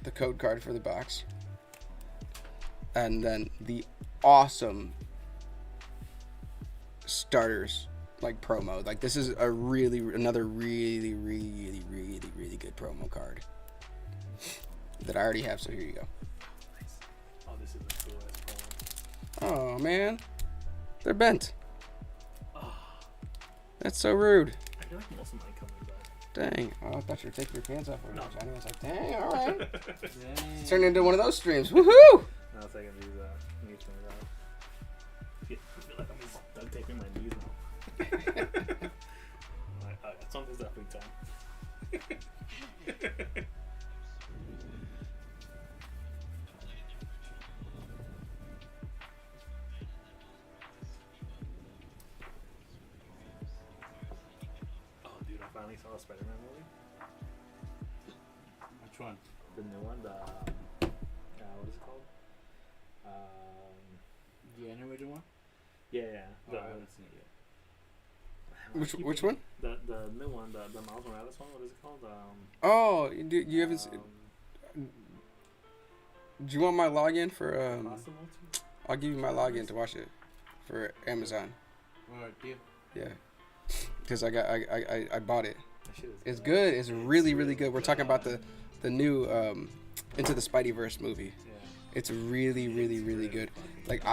The code card for the box. And then the awesome starters like promo. Like this is another really good promo card that I already have, so here you go. Oh, this is a cool ass promo. Oh man, they're bent. Oh. That's so rude. I feel like most of mine come like that. Dang, oh, I thought you were taking your pants off. No. I was like, dang, all right. Dang. It's turned into one of those streams. Woohoo! Now it's taking these things out. I feel like I'm just duct taping my knees now. Something's definitely done. Oh, dude, I finally saw a Spider-Man movie. Which one? The new one, what is it called? The animated one? Yeah. Oh, I haven't seen it yet. Which one? The new one, the Miles Morales one. What is it called? Oh, you haven't. Do you want my login for? Possible to? I'll give you my login to watch it for Amazon. Alright, deal. Yeah, because I bought it. That shit is It's good. It's really good. We're talking about the new Into the Spideyverse movie. Yeah. It's really good. Like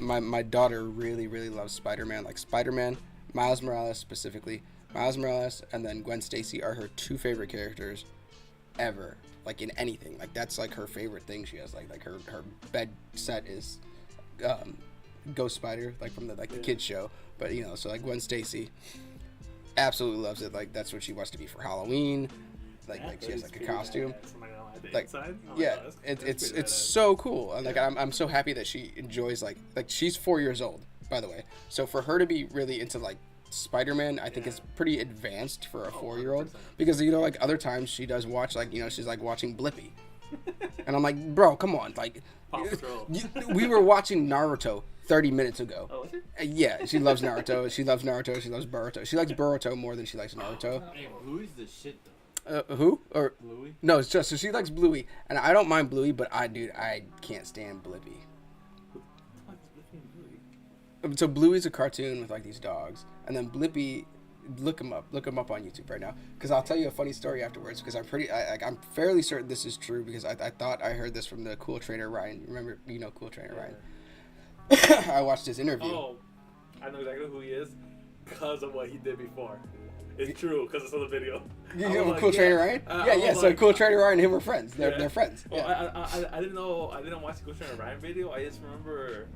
my daughter really loves Spider-Man. Like Spider-Man, Miles Morales specifically. Miles Morales and then Gwen Stacy are her two favorite characters ever. Like in anything. Like that's like her favorite thing she has. Like her bed set is Ghost Spider, like from the kids show. But so like Gwen Stacy absolutely loves it. Like that's what she wants to be for Halloween. Like she has like a costume. I'm not gonna lie. The Like, inside? Oh, yeah, that's it's pretty badass. so cool. And, like Yeah. I'm so happy that she enjoys like she's 4 years old, by the way. So for her to be really into like Spider-Man, I think Yeah. is pretty advanced for a Oh, 4-year-old 100%. because like other times she does watch like she's like watching Blippi, and I'm like, bro, come on, like Paw Patrol. we were watching Naruto 30 minutes ago. Oh, is it? Yeah, she loves Naruto. She loves Naruto. She loves Boruto. She likes Boruto more than she likes Naruto. Hey, Bluey's the shit though. Who? Or Bluey. no, it's just so she likes Bluey, and I don't mind Bluey, but I can't stand Blippi. So Bluey's a cartoon with like these dogs, and then Blippi, look him up on YouTube right now, because I'll tell you a funny story afterwards. Because I'm fairly certain this is true because I thought I heard this from the Cool Trainer Ryan. Remember, Cool Trainer Ryan. I watched his interview. Oh, I know exactly who he is because of what he did before. It's true because I saw the video. You I know was like, Cool yeah. Trainer Ryan? I Yeah. was So like, Cool Trainer Ryan and him are friends. They're friends. Well, Yeah. I didn't know. I didn't watch the Cool Trainer Ryan video. I just remember.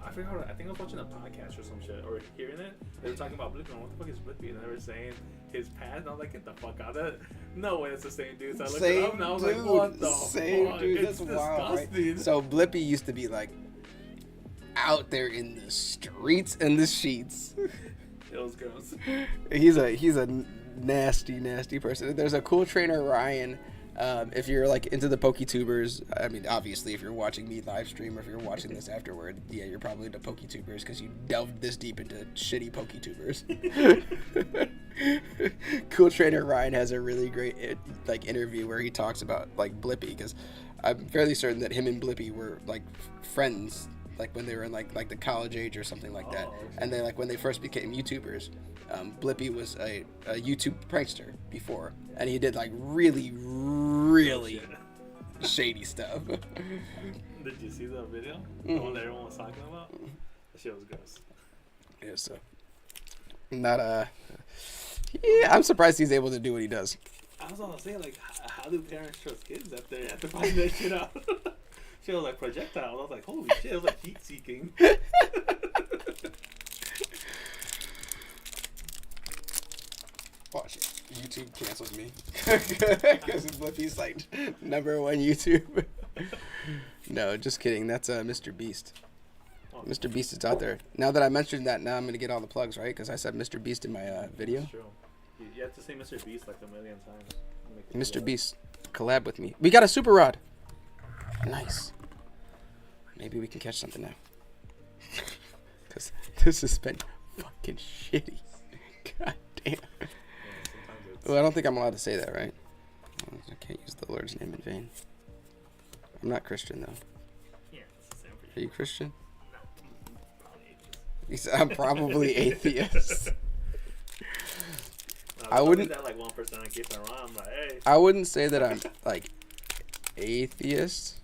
I forgot. I think I was watching a podcast or some shit or hearing it. They were talking about Blippi. What the fuck is Blippi? And they were saying his past. And I was like, get the fuck out of it. No way, it's the same dude. So I looked it up and I was like, what the Same fuck? dude. It's That's wild, right? disgusting. So Blippi used to be like out there in the streets and the sheets. It was gross. He's a nasty person. There's a Cool Trainer Ryan. If you're like into the PokeTubers, I mean, obviously, if you're watching me live stream or if you're watching this afterward, yeah, you're probably into PokeTubers because you delved this deep into shitty PokeTubers. Cool Trainer Ryan has a really great like interview where he talks about like Blippi, because I'm fairly certain that him and Blippi were like friends, like when they were in like the college age or something like that. Oh, okay. And then like when they first became YouTubers, Blippi was a YouTube prankster before, and he did like really shady stuff. Did you see the video? The Mhm. one that everyone was talking about? That shit was gross. Yeah, so not yeah, I'm surprised he's able to do what he does. I was gonna say, like, how do parents trust kids after they have to find that shit out? She was like projectile. I was like, holy shit, it was like heat seeking. Watch it. YouTube cancels me because Blippi's like #1 YouTube. No, just kidding. That's Mr. Beast. Mr. Beast is out there. Now that I mentioned that, now I'm gonna get all the plugs, right? Because I said Mr. Beast in my video. That's true. You have to say Mr. Beast like a million times. Mr. Beast, collab with me. We got a super rod. Nice. Maybe we can catch something now. Because this has been fucking shitty. God damn. Well, I don't think I'm allowed to say that, right? I can't use the Lord's name in vain. I'm not Christian, though. Yeah, it's the same for Are you. you Christian? No, probably ages. He said, I'm probably atheist. No, I wouldn't- that like 1% I keep it around. I'm like, hey. I wouldn't say that I'm, like, atheist.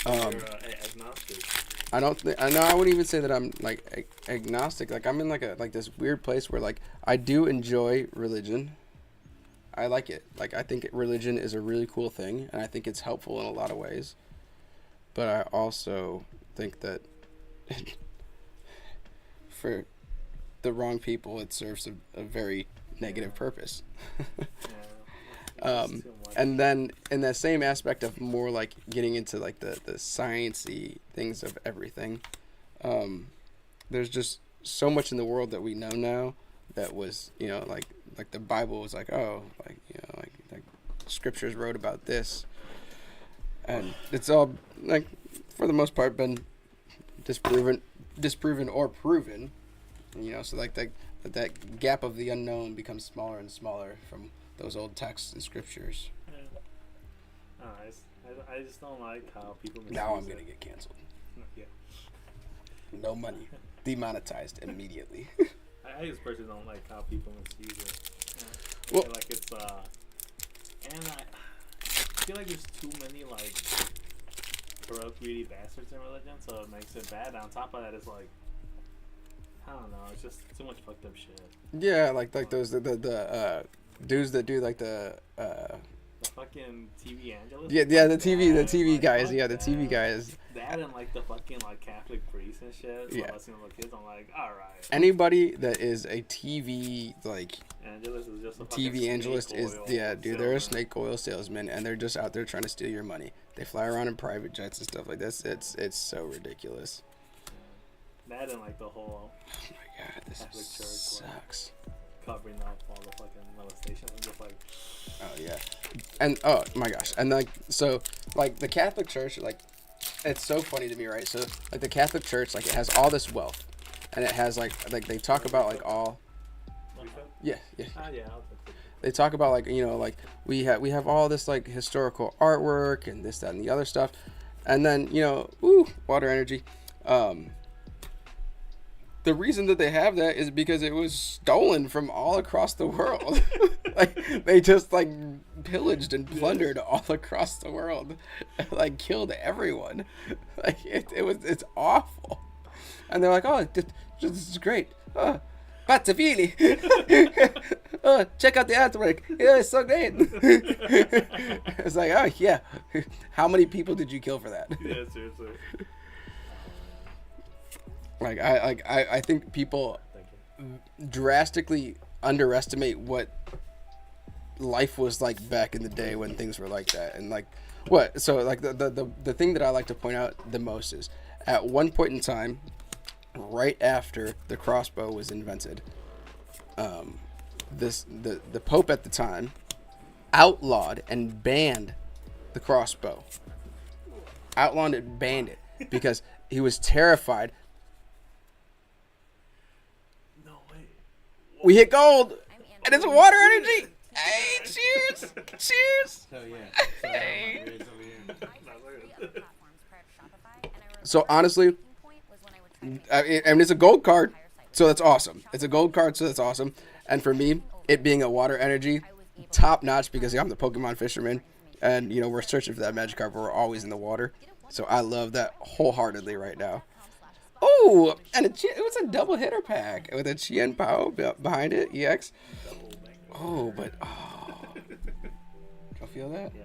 You're agnostic. I don't think I know. I wouldn't even say that I'm like agnostic. Like I'm in like this weird place where like I do enjoy religion. I like it. Like I think religion is a really cool thing, and I think it's helpful in a lot of ways. But I also think that for the wrong people, it serves a very negative purpose. Yeah. It's too much. And then in that same aspect of more like getting into like the sciencey things of everything, there's just so much in the world that we know now that was, like the Bible was like, oh, like, like scriptures wrote about this, and it's all like for the most part been disproven or proven, so like that gap of the unknown becomes smaller and smaller from those old texts and scriptures. Yeah. I just don't like how people. Now I'm misuse gonna it. get canceled. Yeah. No money. Demonetized immediately. I just personally don't like how people misuse it. I Well- feel like it's and I feel like there's too many like corrupt, greedy bastards in religion, so it makes it bad. On top of that, it's like I don't know, it's just too much fucked up shit. Yeah, like those the dudes that do like the fucking TV Angelus. Yeah, the TV Like, guys. fuck Yeah, the TV that. guys. That and like the fucking like Catholic priests and shit. So Yeah. I seen the kids. I'm like, all right. Anybody that is a TV like Angelus is just a fucking TV Angelist snake is oil dude. They're a salesman. snake oil salesman, and they're just out there trying to steal your money. They fly around in private jets and stuff like this. It's so ridiculous. That and like the whole Oh my god, this Catholic church, sucks. covering up all the fucking molestations. I'm just like, Oh yeah, and oh my gosh, and like so like the Catholic Church, like it's so funny to me, right? So like the Catholic Church, like it has all this wealth, and it has like they talk about like all yeah. yeah, I'll take it. They talk about like like we have all this like historical artwork and this, that, and the other stuff, and then water energy. The reason that they have that is because it was stolen from all across the world. Like they just like pillaged and plundered all across the world, like killed everyone. Like it's awful. And they're like, oh, this is great. Oh, Pazzafili. Oh, check out the artwork. Yeah, it's so great. It's like, oh yeah. How many people did you kill for that? Yeah, seriously. I think people Thank you. drastically underestimate what life was like back in the day when things were like that. And like what so like the thing that I like to point out the most is at one point in time, right after the crossbow was invented, the Pope at the time outlawed and banned the crossbow. Outlawed and banned it because he was terrified. No way. We hit gold, and it's water energy. Hey, cheers! Cheers! So yeah. So Hey. my grades over here. So honestly, and it's a gold card, so that's awesome. It's a gold card, so that's awesome. And for me, it being a water energy, top notch because I'm the Pokemon fisherman, and we're searching for that Magikarp. We're always in the water, so I love that wholeheartedly right now. Oh, and it was a double hitter pack with a Chien Pao behind it, EX. Oh, but you feel that? Yeah.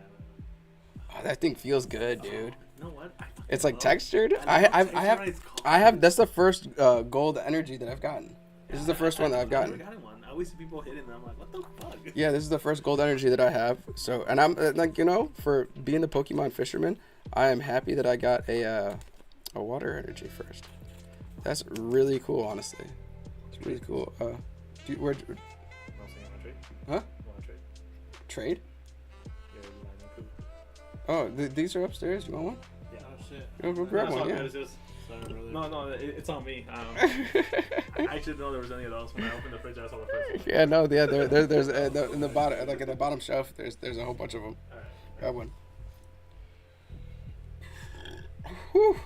Oh, that thing feels good, dude. You know what? It's like textured. I love I textured ice have. That's the first gold energy that I've gotten. This is the first one that I've never gotten. gotten one. I always see people hitting them. I'm like, what the fuck? Yeah, this is the first gold energy that I have. So, and I'm like, for being the Pokemon fisherman, I am happy that I got a water energy first. That's really cool, honestly. It's really cool. Where No, so you want to trade? Huh? You want to trade? Trade? Yeah, you want to Oh, these are upstairs. You want one? Yeah. Oh shit. Go grab No, one. it's all Yeah. good, it's just- Sorry, brother. no, it's on me. I actually didn't know there was any of those when I opened the fridge. I saw the first one. Yeah, no, yeah. There's in the bottom, like in the bottom shelf. There's a whole bunch of them. All right. Grab one. Whew.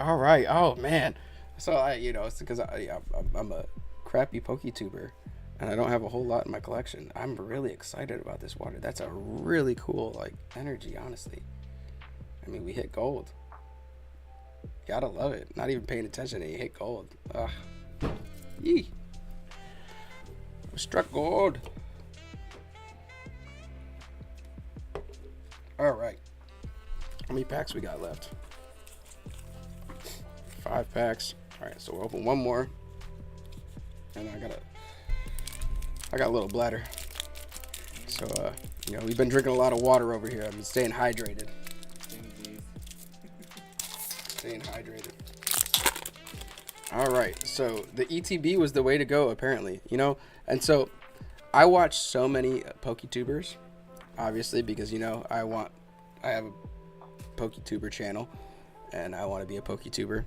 All right. Oh man. So it's because I'm a crappy PokeTuber, and I don't have a whole lot in my collection. I'm really excited about this water. That's a really cool like energy, honestly. I mean, we hit gold. Gotta love it. Not even paying attention, and you hit gold. Ugh. Yee. We struck gold. All right. How many packs we got left? 5 packs. All right, so we'll open one more. And I got a little bladder. So, we've been drinking a lot of water over here. I've been staying hydrated. Staying hydrated. All right, so the ETB was the way to go, apparently. And so I watch so many PokeTubers, obviously, because I have a PokeTuber channel, and I want to be a PokeTuber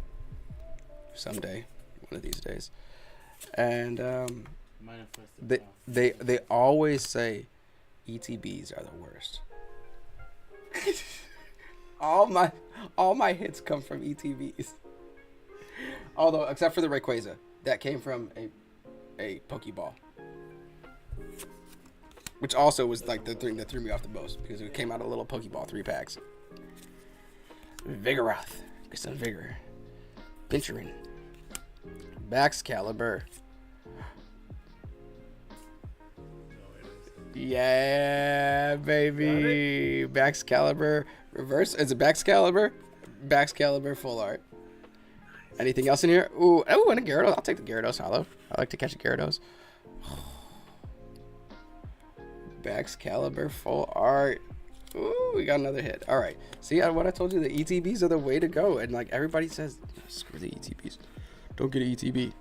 someday, one of these days. And they always say ETBs are the worst. all my hits come from ETBs. Although, except for the Rayquaza, that came from a Pokeball, which also was like the thing that threw me off the most because it came out a little Pokeball 3 packs. Vigoroth, get some vigor. Pincherin, Baxcalibur. Yeah, baby. Baxcalibur reverse. Is it Baxcalibur? Baxcalibur full art. Anything else in here? Ooh, and a Gyarados. I'll take the Gyarados hollow. I like to catch a Gyarados. Baxcalibur full art. Ooh, we got another hit. All right. See what I told you? The ETBs are the way to go. And like everybody says, screw the ETBs. Don't get an ETB.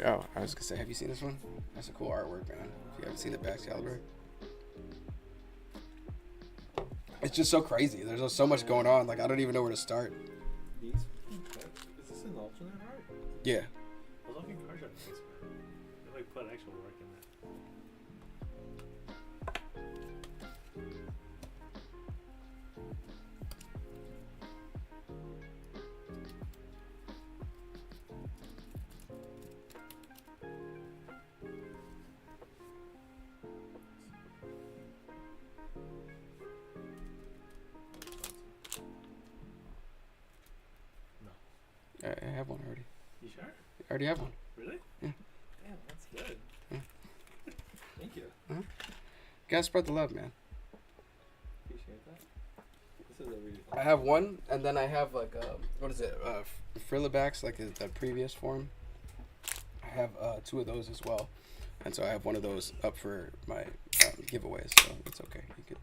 Oh, I was gonna say, have you seen this one? That's a cool artwork, man. If you haven't seen the Baxcalibur, it's just so crazy. There's just so much going on. Like I don't even know where to start. These? Is this an alternate art? Yeah. I was looking cards at this, man. They like put actual work in it. I have one already. You sure? I already have one. Really? Yeah. Damn, that's good. Yeah. Thank you. Gotta spread the love, man. Appreciate that. This is a really fun. I have one, and then I have like what is it? Frillibacks, like the previous form. I have 2 of those as well, and so I have one of those up for my giveaways. So it's okay. You could.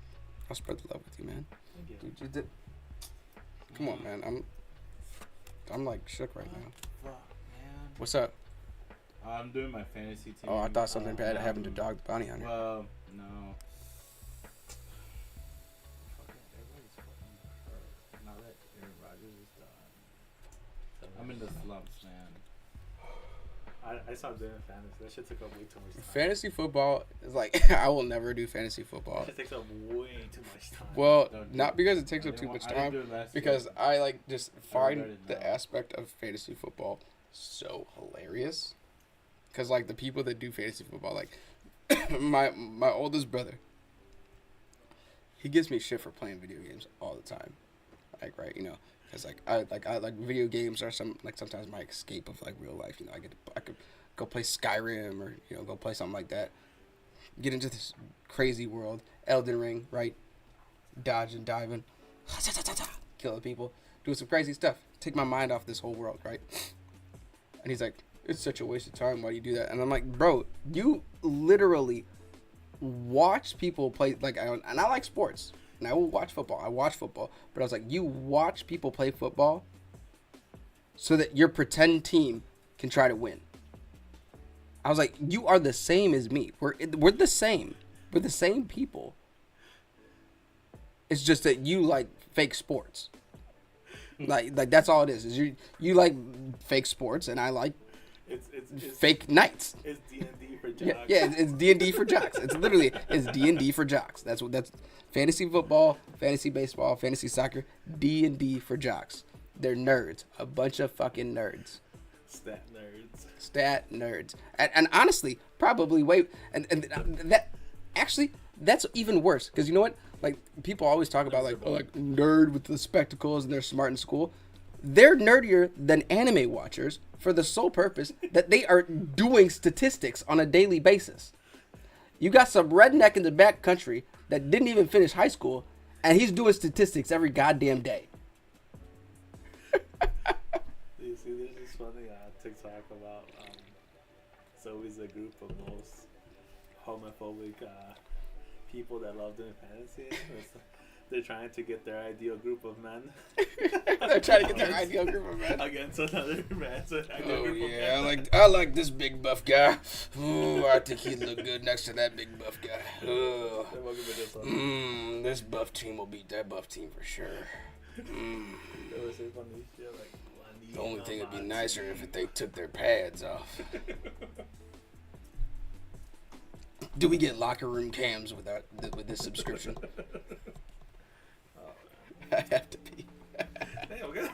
I'll spread the love with you, man. Thank you. Dude, you did. Come on, man. I'm like shook right now. Fuck, man. What's up? I'm doing my fantasy team. Oh, I thought something bad happened to Dog the Bounty Hunter. Well, no. Fucking everybody's fucking hurt. Now that Aaron Rodgers is done. I'm in the slumps, man. I stopped doing fantasy. That shit took up way too much time. Fantasy football is like I will never do fantasy football. That shit takes up way too much time. Well, Don't do not it. because it takes I up too didn't much wa- I didn't time, do it last because year. I like just find regret it the now. aspect of fantasy football so hilarious. Because like the people that do fantasy football, like my oldest brother, he gives me shit for playing video games all the time. Like right, you know, because I like video games are sometimes my escape of like real life. You know, I could go play Skyrim or go play something like that. Get into this crazy world, Elden Ring, right? Dodging, diving, killing people, doing some crazy stuff. Take my mind off this whole world, right? And he's like, it's such a waste of time. Why do you do that? And I'm like, bro, you literally watch people play. Like, and I like sports, and I will watch football. I watch football, but I was like, you watch people play football so that your pretend team can try to win. I was like, you are the same as me. We're the same. We're the same people. It's just that you like fake sports. Like that's all it is. Is you like fake sports, and I like It's fake nights. It's D&D for jocks. Yeah, it's D&D for jocks. It's D&D for jocks. That's fantasy football, fantasy baseball, fantasy soccer, D&D for jocks. They're nerds. A bunch of fucking nerds. Stat nerds. And honestly, probably and that actually that's even worse, because you know what? Like people always talk about like nerd with the spectacles and they're smart in school. They're nerdier than anime watchers for the sole purpose that they are doing statistics on a daily basis. You got some redneck in the back country that didn't even finish high school, and he's doing statistics every goddamn day. You see, there's this funny TikTok about it's always a group of most homophobic people that love doing fantasy. They're trying to get their ideal group of men. They're trying to get their ideal group of men against another man's ideal Oh group of yeah, men. I like this big buff guy. Ooh, I think he'd look good next to that big buff guy. Ooh. This buff team will beat that buff team for sure. They always say funny shit like, The only thing would be nicer if they took their pads off. Do we get locker room cams with this subscription? I have to pee. Hey, okay.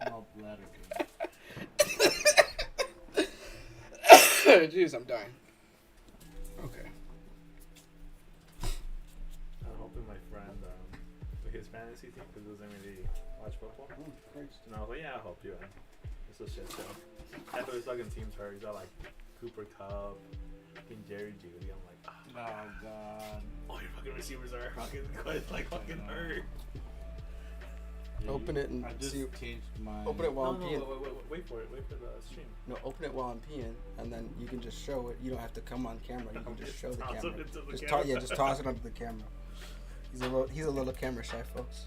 Small bladder. Jeez, I'm dying. Okay. I'm helping my friend with his fantasy team because he doesn't really watch football. Oh, Christ. And I was like, yeah, I'll help you. It's a shit show. After his fucking team's hurt, he's got like Cooper Cup, fucking Jerry Judy. I'm like, Oh god. all your fucking receivers are fucking like fucking hurt. Open it and I just see. changed my. Open it while I'm peeing. Wait for it. Wait for the stream. No, open it while I'm peeing, and then you can just show it. You don't have to come on camera. You can just show the Toss it camera. into the Just camera. yeah, just toss it onto the camera. He's a little camera shy, folks.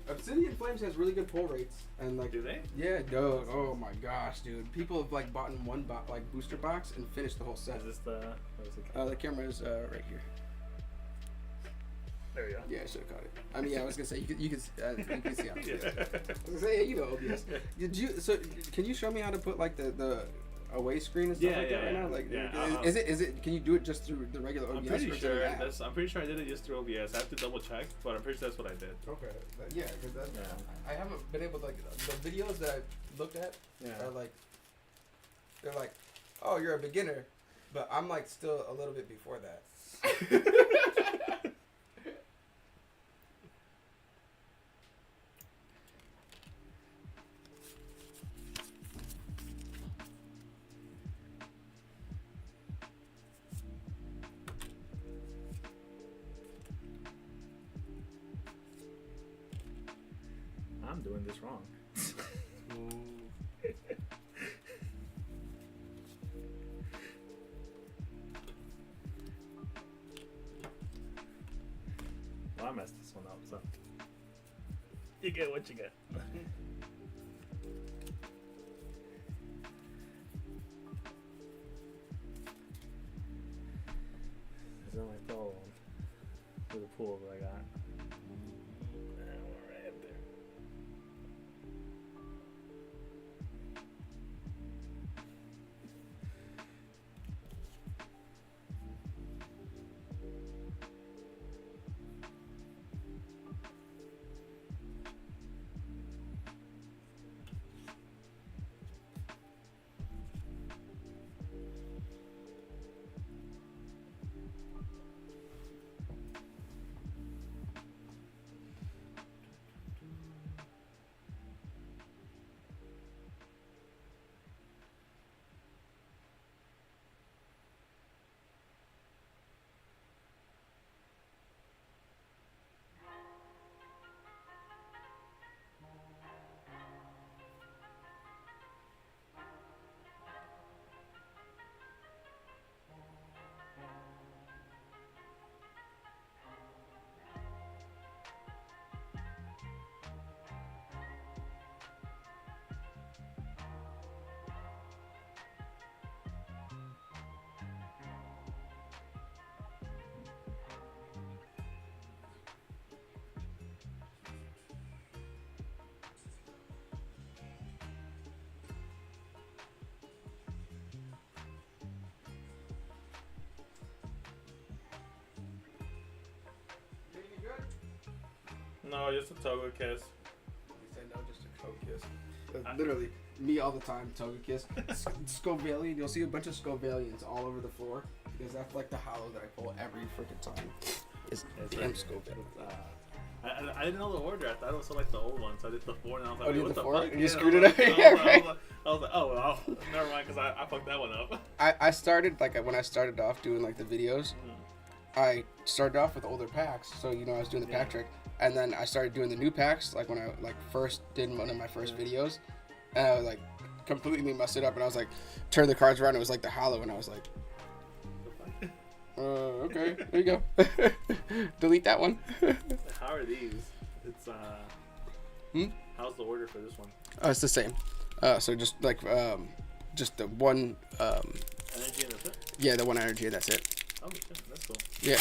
Obsidian Flames has really good pull rates, and like Do they? yeah, dude. Oh my gosh, dude. People have like bought in one like booster box and finished the whole set. Is this the? What is it? The camera is right here. There we go. Yeah, I should have caught it. I mean, yeah, I was gonna say you could see on the Yeah. I was gonna say, you know, OBS. Did you? So, can you show me how to put like the away screen and stuff Yeah, like that yeah, right yeah. now? Like, Yeah, is it? Can you do it just through the regular OBS? I'm pretty or is it sure. an app? I'm pretty sure I did it just through OBS. I have to double check, but I'm pretty sure that's what I did. Okay. Yeah, because Yeah. I haven't been able to like the videos that I looked at Yeah. are like they're like, oh, you're a beginner, but I'm like still a little bit before that. I'm doing this wrong. Well, I messed this one up, so you get what you get. Is that my throw for the pool that I got? And we're right up there. No, just a Toga kiss. You said no, just a toe kiss. Literally, me all the time, toga kiss. Scovalian, you'll see a bunch of Scovalians all over the floor because that's like the hollow that I pull every freaking time. Is damn Scovalian. I didn't know the order. I thought it was like the old one, so I did the 4, and I was like, Oh, wait, you what did the the 4? fuck? And you Yeah, screwed I it was up? like- Yeah, right. I was like, oh well, never mind, because I fucked that one up. I started like when I started off doing like the videos. I started off with older packs, so you know I was doing the pack trick, and then I started doing the new packs like when I like first did one of my first videos, and I was like completely messed it up, and I was like turned the cards around, and it was like the hollow, and I was like, okay, there you go, delete that one. How are these? It's how's the order for this one? It's the same, so just like just the one Energy and that's it? yeah, the one energy, that's it. Oh shit, that's cool. Yeah.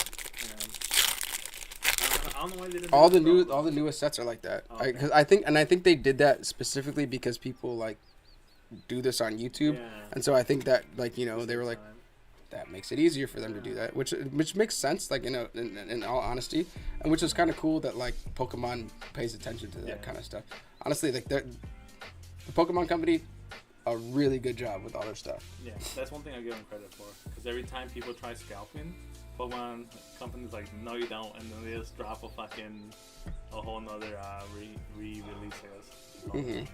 I don't know why they didn't. All do the this all the newest sets are like that. Okay. Cause I think they did that specifically because people like do this on YouTube, Yeah. and so I think that like you know Same they were like time. that makes it easier for them to do that, which makes sense like in all honesty, and which is kind of cool that like Pokemon pays attention to that Yeah. kind of stuff. Honestly, like the Pokemon company, a really good job with all their stuff. Yeah, that's one thing I give them credit for. Because every time people try scalping, Pokemon companies like, no, you don't, and then they just drop a whole nother re-release, I guess. Mm-hmm.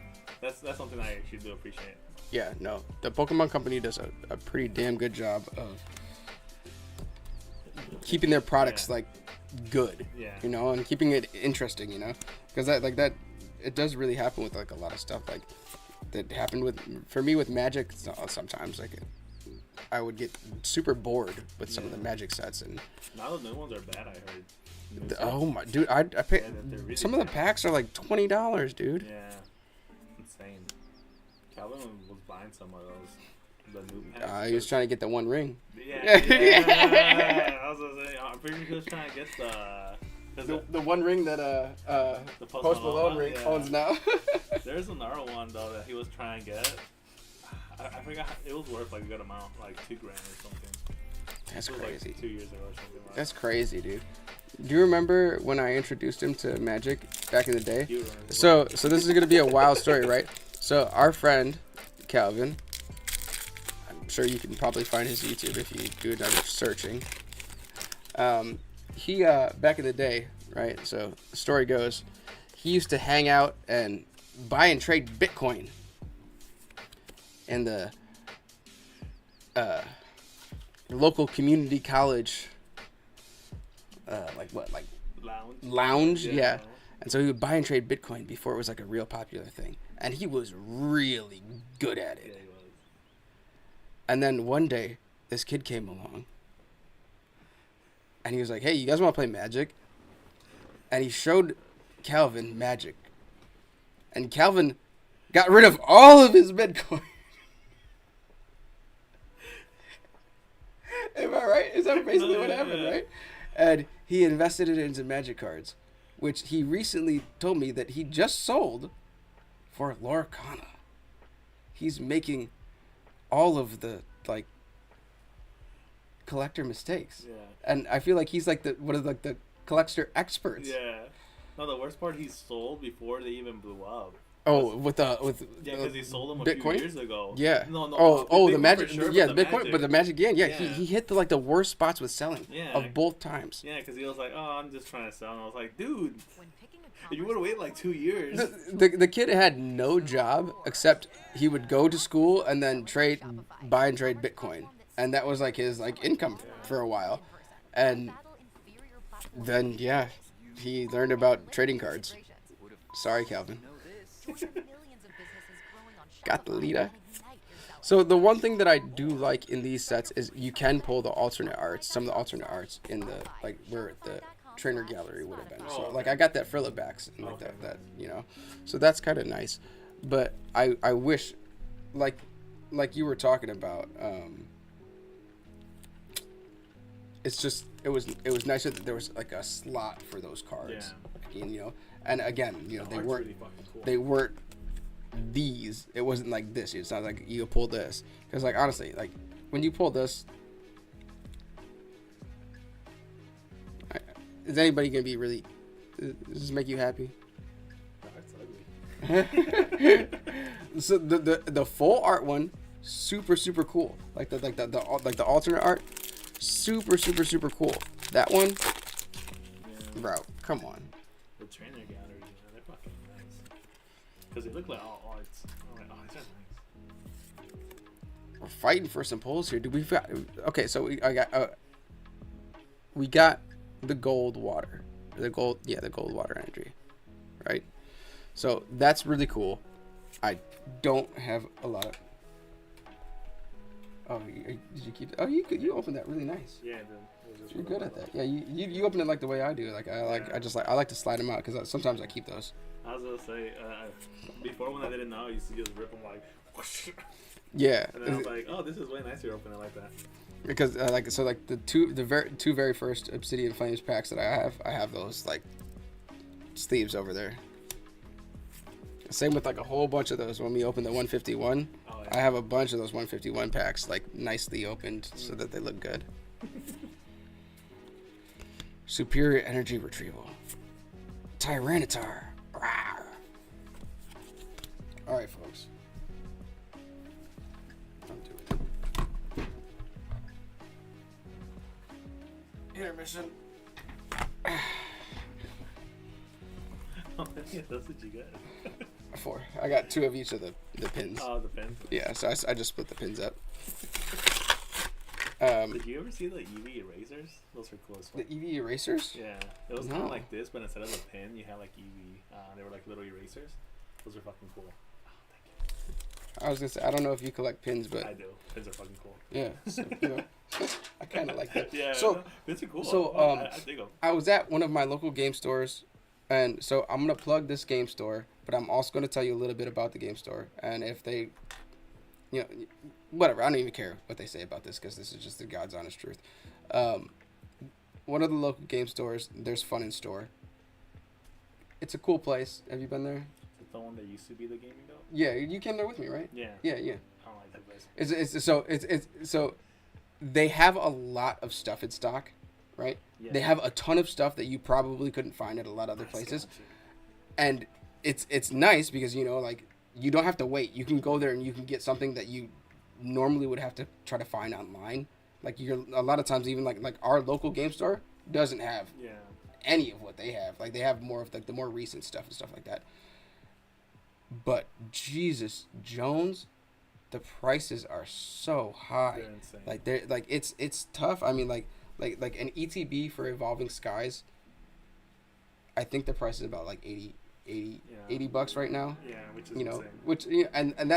That's something I actually do appreciate. Yeah, no, the Pokemon Company does a pretty damn good job of keeping their products like good, you know, and keeping it interesting, you know, because that it does really happen with like a lot of stuff like that happened for me with Magic. Sometimes like I would get super bored with some of the Magic sets, and now the new ones are bad. I heard. Oh my dude, I pay really some of the packs are like $20, dude. Yeah, insane. Calvin was buying some of those. The new packs. He was trying to get the One Ring. Yeah. I was gonna say, I'm pretty sure he was trying to get the One Ring that the Post Malone ring owns now. There's another one though that he was trying to get. I forgot. It was worth like a good amount, like $2,000 or something. That's was, crazy. Like 2 years ago or something. Like That's crazy, dude. Do you remember when I introduced him to Magic back in the day? So this is gonna be a wild story, right? So our friend Calvin, I'm sure you can probably find his YouTube if you do another searching. He back in the day, right? So the story goes, he used to hang out and buy and trade Bitcoin in the local community college, like lounge, yeah. And so he would buy and trade Bitcoin before it was like a real popular thing, and he was really good at it. Yeah, he was. And then one day, this kid came along, and he was like, "Hey, you guys want to play Magic?" And he showed Calvin Magic, and Calvin got rid of all of his Bitcoin. Am I right? Is that basically what happened, right? And he invested it into Magic cards, which he recently told me that he just sold for Lorcana. He's making all of the like collector mistakes. Yeah. And I feel like he's like one of the collector experts. Yeah. No, the worst part, he sold before they even blew up. Oh, with because he sold them a Bitcoin? few years ago. Yeah. No. The Magic. Sure, yeah, but Bitcoin, Magic. but the Magic. Yeah. He hit the worst spots with selling of both times. Yeah, because he was like, "Oh, I'm just trying to sell," and I was like, "Dude, if you would have waited like 2 years." The kid had no job except he would go to school and then buy and trade Bitcoin, and that was like his income for a while, and then he learned about trading cards. Sorry, Calvin. Got the leader. So the one thing that I do like in these sets is you can pull the alternate arts, some of the alternate arts in the where the trainer gallery would have been. So I got that Frillibacks and that you know. So that's kind of nice. But I wish like you were talking about it's just it was nicer that there was like a slot for those cards. Yeah. You know. And again, you know, they weren't these. It wasn't like this. It's not like you pull this. Because, like, honestly, like, when you pull this, is anybody going to be really... Does this make you happy? That's ugly. So, the full art one, super, super cool. Like the alternate art, super, super, super cool. That one, bro, come on. The trainer gallery, they're fucking nice. Because they look like all arts. I'm like, oh, these are nice. We're fighting for some pulls here. Okay, so we got the gold water. The gold water energy. Right? So that's really cool. I don't have a lot of... Oh, did you keep... Oh, you opened that really nice. Yeah, dude. You're good at that. Yeah, you open it like the way I do. Like I like to slide them out because sometimes I keep those. I was gonna say before when I didn't know, I used to just rip them like. Whoosh. Yeah. And then I was like, oh, this is way nicer opening it like that. Because the two very first Obsidian Flames packs that I have those like sleeves over there. Same with like a whole bunch of those when we open the 151. Oh, yeah. I have a bunch of those 151 packs like nicely opened so that they look good. Superior energy retrieval. Tyranitar. Rawr. All right, folks. I'm doing it. Intermission. How many of those did you get? 4. I got 2 of each of the pins. Oh, the pins. Yeah, so I just split the pins up. Did you ever see the EV erasers? Those were cool as fuck. The EV erasers? Yeah, it was No. kind of like this, but instead of a pin, you had like EV. They were like little erasers. Those are fucking cool. Oh, thank you. I was gonna say, I don't know if you collect pins, but I do. Pins are fucking cool. yeah, so, you know, I kind of like that. Yeah. So, pins are cool. so, I dig them. I was at one of my local game stores, and so I'm gonna plug this game store, but I'm also gonna tell you a little bit about the game store, and if they, you know, whatever. I don't even care what they say about this because this is just the God's honest truth. One of the local game stores, there's Fun in Store. It's a cool place. Have you been there? Is it the one that used to be the gaming though? Yeah, you came there with me, right? Yeah. Yeah. I don't like that place. So they have a lot of stuff in stock, right? Yeah. They have a ton of stuff that you probably couldn't find at a lot of other places, and it's nice because you know like you don't have to wait. You can go there and you can get something that you normally would have to try to find online. Like you're a lot of times even like our local game store doesn't have Yeah. any of what they have. Like they have more of like the more recent stuff and stuff like that. But Jesus Jones, the prices are so high. They're insane. Like they're like it's tough. I mean like an ETB for Evolving Skies. I think the price is about like 80 $80 right now. Yeah, which is You know, insane. which and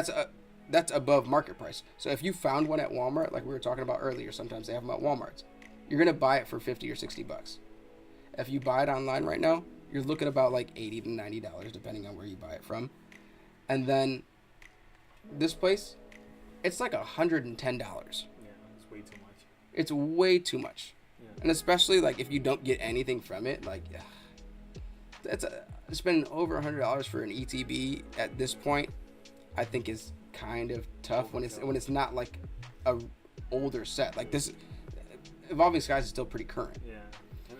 that's above market price. So if you found one at Walmart, like we were talking about earlier, sometimes they have them at Walmart's. You're gonna buy it for $50 or $60. If you buy it online right now, you're looking about like $80 to $90, depending on where you buy it from. And then this place, it's like $110. Yeah, it's way too much. It's way too much, Yeah. and especially like if you don't get anything from it, like spending over $100 for an ETB at this point, I think is kind of tough when it's not like a older set like this. Evolving Skies is still pretty current. Yeah,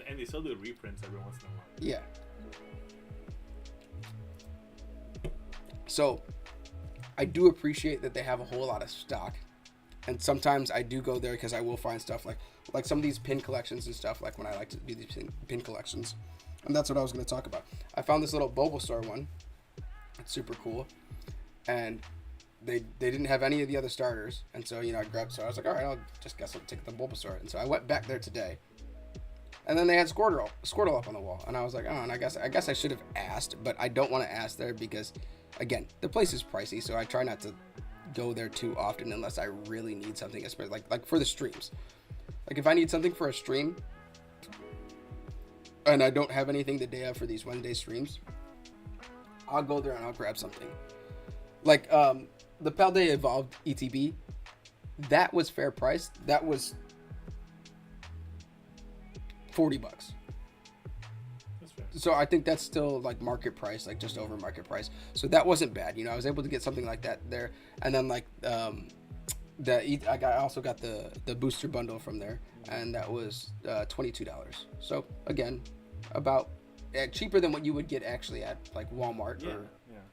and they still do reprints every once in a while. Yeah. So, I do appreciate that they have a whole lot of stock, and sometimes I do go there because I will find stuff like some of these pin collections and stuff. Like when I like to do these pin collections, and that's what I was going to talk about. I found this little Bulbasaur one. It's super cool, and they didn't have any of the other starters, and so I grabbed. So I was like, all right, I'll just guess I'll take the Bulbasaur, and so I went back there today. And then they had Squirtle up on the wall, and I was like, oh, and I guess I should have asked, but I don't want to ask there because, again, the place is pricey, so I try not to go there too often unless I really need something, especially like for the streams. Like if I need something for a stream, and I don't have anything the day of for these one-day streams, I'll go there and I'll grab something. Like the Paldea Evolved ETB, that was fair price. That was $40. That's fair. So I think that's still like market price, like just over market price. So that wasn't bad. I was able to get something like that there. And then like I also got the booster bundle from there, and that was $22. So again, about cheaper than what you would get actually at like Walmart or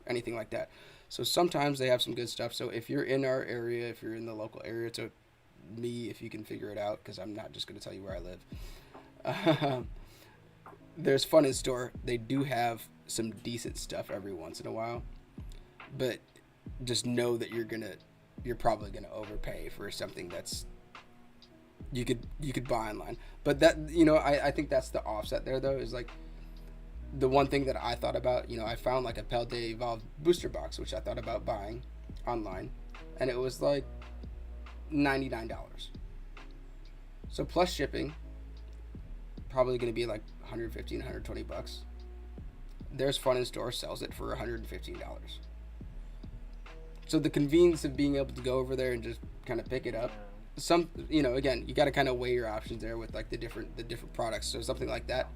anything like that. So sometimes they have some good stuff. So if you're in our area, if you're in the local area, to me, if you can figure it out, because I'm not just going to tell you where I live. There's Fun in Store. They do have some decent stuff every once in a while, but just know that you're probably gonna overpay for something that's you could buy online. But that I think that's the offset there though, is like the one thing that I thought about. I found like a Paldea Evolved booster box, which I thought about buying online, and it was like $99. So plus shipping, probably going to be like $115, $120. There's Fun in Store sells it for $115. So the convenience of being able to go over there and just kind of pick it up. Again, you got to kind of weigh your options there with like the different products. So something like that,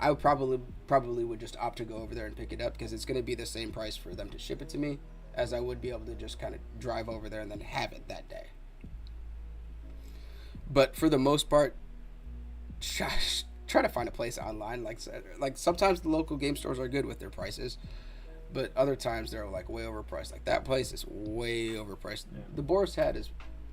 I would probably would just opt to go over there and pick it up because it's going to be the same price for them to ship it to me as I would be able to just kind of drive over there and then have it that day. But for the most part, try to find a place online. Like sometimes the local game stores are good with their prices, but other times they're like way overpriced. Like that place is way overpriced. Yeah. The Boris Head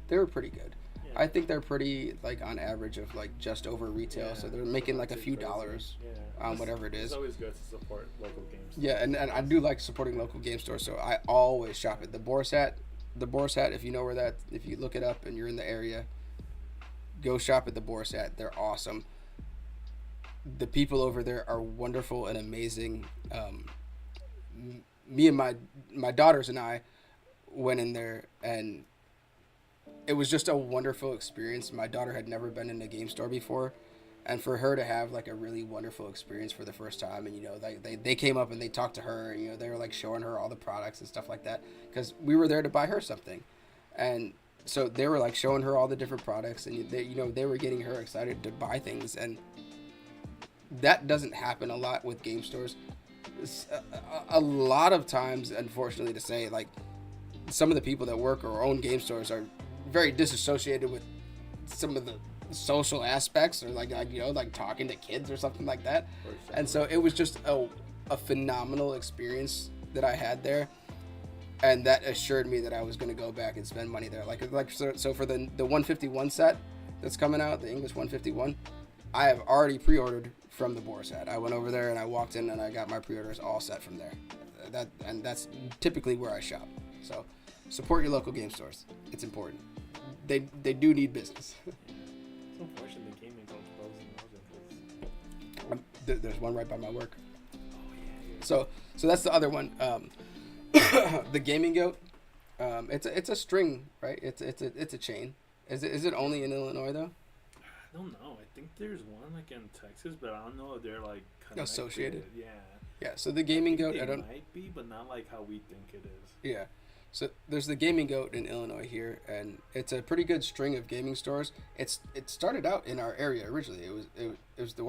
they were pretty good. Yeah, I think they're pretty like on average of like just over retail, so they're making like a few dollars on whatever it is. It's always good to support local games. Yeah, and I do like supporting local game stores, so I always shop at the Boar's Hat. The Boar's Hat, if you know where that, if you look it up and you're in the area, go shop at the Boar's Hat. They're awesome. The people over there are wonderful and amazing. Me and my daughters and I went in there, and it was just a wonderful experience. My daughter had never been in a game store before, and for her to have like a really wonderful experience for the first time, and they came up and they talked to her, and they were like showing her all the products and stuff like that, because we were there to buy her something, and so they were like showing her all the different products, and they were getting her excited to buy things, and that doesn't happen a lot with game stores. A lot of times, unfortunately to say, like some of the people that work or own game stores are very disassociated with some of the social aspects, or like talking to kids or something like that. And so it was just a phenomenal experience that I had there, and that assured me that I was going to go back and spend money there. So for the 151 set that's coming out, the English 151, I have already pre-ordered from the Boar's Hat. I went over there and I walked in and I got my pre-orders all set from there. That's typically where I shop. So support your local game stores. It's important. They do need business. It's unfortunate the gaming don't close in Belgium. There's one right by my work. Oh yeah. So that's the other one. The Gaming Goat. It's a string, right? It's a chain. Is it only in Illinois though? I don't know. I think there's one like in Texas, but I don't know if they're like connected. Associated. Yeah. Yeah. So the Gaming Goat, It might be, but not like how we think it is. Yeah. So there's the Gaming Goat in Illinois here, and it's a pretty good string of gaming stores. It started out in our area originally. It was the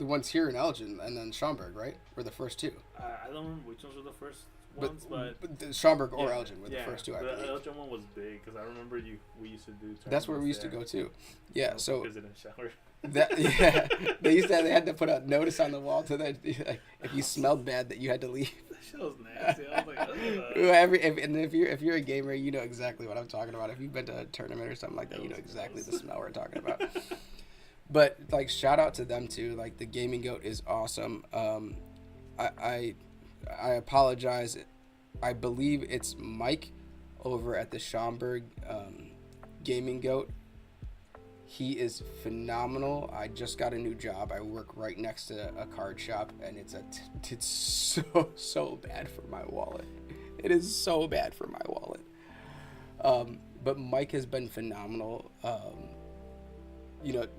ones here in Elgin and then Schaumburg, right? Were the first two. I don't remember which ones were the first ones, but the Schaumburg or Elgin were the first two. I believe. The Elgin one was big because I remember we used to do. That's where we used to go too. Yeah. So visit and shower. They had to put a notice on the wall to that like, if you smelled bad that you had to leave. That shit was nasty. I was like, if you're a gamer, you know exactly what I'm talking about. If you've been to a tournament or something like that, you know exactly the smell we're talking about. But like, shout out to them too. Like, the Gaming Goat is awesome. I apologize. I believe it's Mike over at the Schaumburg Gaming Goat. He is phenomenal. I just got a new job. I work right next to a card shop, and it's so bad for my wallet. It is so bad for my wallet. But Mike has been phenomenal.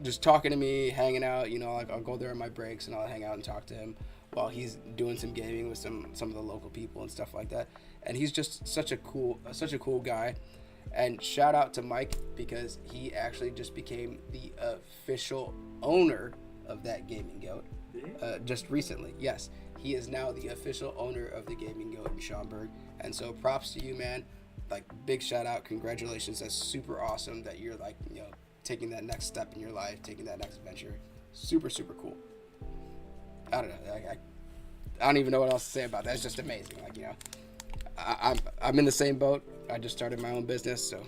Just talking to me, hanging out. Like, I'll go there on my breaks and I'll hang out and talk to him while he's doing some gaming with some of the local people and stuff like that. And he's just such a cool guy. And shout out to Mike, because he actually just became the official owner of that Gaming Goat just recently. Yes, he is now the official owner of the Gaming Goat in Schaumburg. And so props to you, man. Like, big shout out. Congratulations. That's super awesome that you're like, taking that next step in your life, taking that next venture. Super, super cool. I don't know. I don't even know what else to say about that. It's just amazing. Like, I'm in the same boat. I just started my own business, so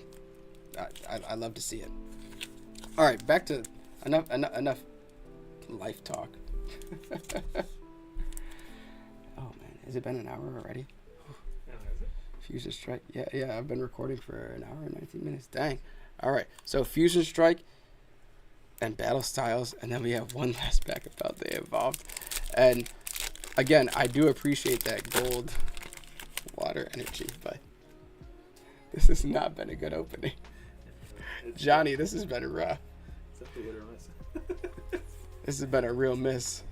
I love to see it. All right, back to enough life talk. Oh man, has it been an hour already? Yeah, is it? Fusion Strike. Yeah. I've been recording for an hour and 19 minutes. Dang. All right, so Fusion Strike and Battle Styles, and then we have one last pack about They Evolved. And again, I do appreciate that gold water energy, but this has not been a good opening. Johnny, this has been rough. It's a hit or miss. This has been a real miss.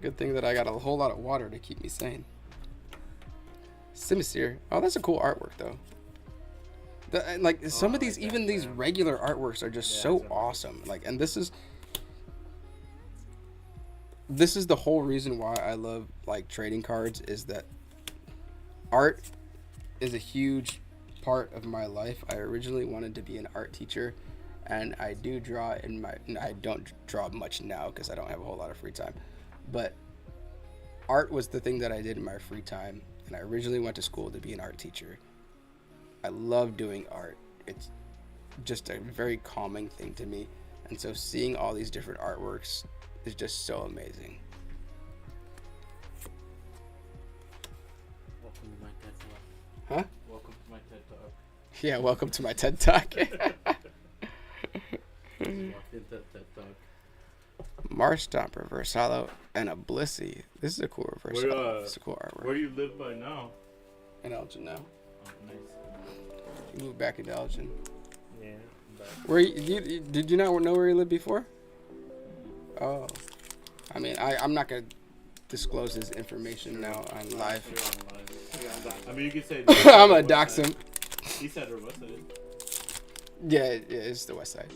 Good thing that I got a whole lot of water to keep me sane. Simisear. Oh, that's a cool artwork though. Some of these, even these regular artworks are just so awesome. Like, and this is the whole reason why I love like trading cards, is that art is a huge part of my life. I originally wanted to be an art teacher, and I do draw I don't draw much now because I don't have a whole lot of free time, but art was the thing that I did in my free time, and I originally went to school to be an art teacher. I love doing art. It's just a very calming thing to me. And so seeing all these different artworks is just so amazing. Welcome to my TED Talk. Huh? Welcome to my TED Talk. Yeah, welcome to my TED Talk. Walked into TED Talk. Marsh Stomp, Reverse Hollow, and a Blissey. This is a cool reverse hollow. It's a cool artwork. Where do you live by now? In Elgin now. Oh, nice. You moved back into Elgin. Yeah. But Where did you not know where you lived before? Oh, I mean, I'm not gonna disclose his information now on live. I mean, you could say. I'm gonna dox him. He said or west side. Yeah, it's the west side,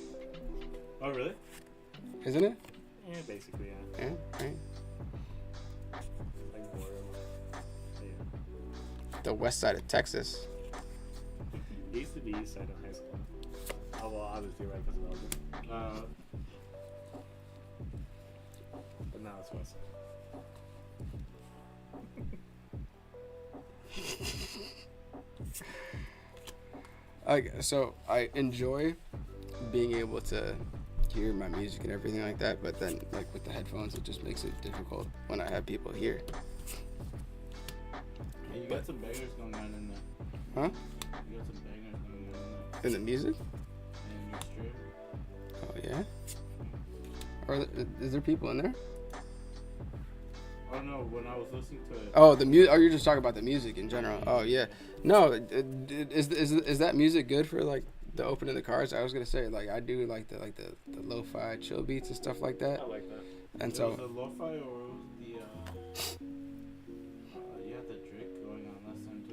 Oh, really? isn't it? yeah, basically, yeah. Yeah, right. Like more. Yeah. The west side of Texas. It used to be east side of high school. Oh well, obviously right because of Elgin. But now it's west side. So I enjoy being able to hear my music and everything like that, but then like with the headphones, it just makes it difficult when I have people here. Hey, you got some bangers going on in there. Huh? You got some bangers going on in In the music? there. And your stream. Oh yeah. Is there people in there? Oh no, when I was listening to it. Oh, the music. Oh, you're just talking about the music in general. Oh yeah. No, is that music good for like the opening the cars? I was gonna say like I do like the lo-fi chill beats and stuff like that. I like that. And Was so it lo-fi or was the you had the Drake going on last time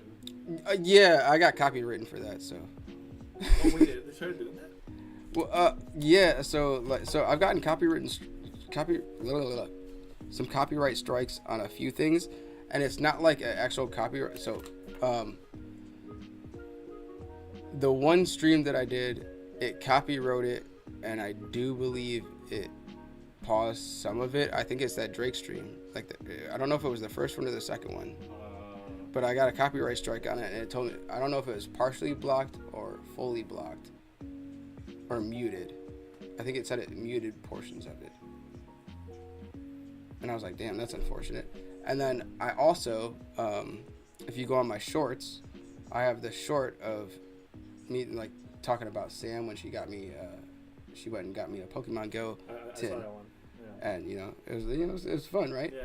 too? yeah, I got copywritten for that. So Oh wait, they started doing that? well, yeah. So I've gotten some copyright strikes on a few things, and it's not like an actual copyright. So the one stream that I did, it copywrote it, and I do believe it paused some of it. I think it's that Drake stream. Like I don't know if it was the first one or the second one, but I got a copyright strike on it, and it told me I don't know if it was partially blocked or fully blocked or muted. I think it said it muted portions of it, and I was like, damn, that's unfortunate. And then I also, if you go on my shorts, I have the short of me like talking about Sam when she got me, she went and got me a Pokemon Go I tin, saw that one. Yeah. and it was fun, right? Yeah.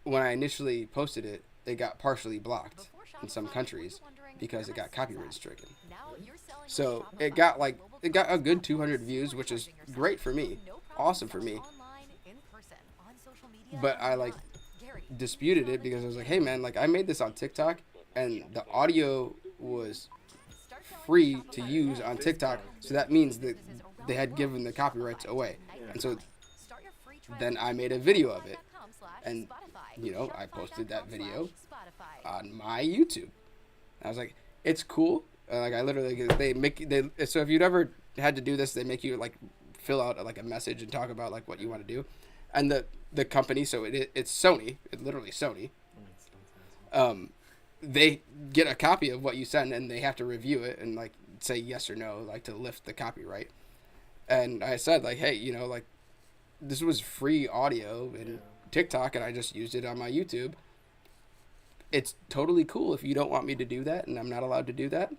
When I initially posted it, it got partially blocked in some countries because it got copyright stricken. So it got a good 200 views, which is great for me, awesome for me. But I like disputed it because I was like, hey man, like I made this on TikTok and the audio was free to use on TikTok, so that means that they had given the copyrights away. And so then I made a video of it, and I posted that video on my YouTube. I was like, it's cool. Like I literally so if you'd ever had to do this, they make you like fill out like a message and talk about like what you want to do, and the company, so it's Sony, literally Sony. They get a copy of what you send and they have to review it and like say yes or no, like to lift the copyright. And I said like, hey, like this was free audio and TikTok, and I just used it on my YouTube. It's totally cool if you don't want me to do that, and I'm not allowed to do that.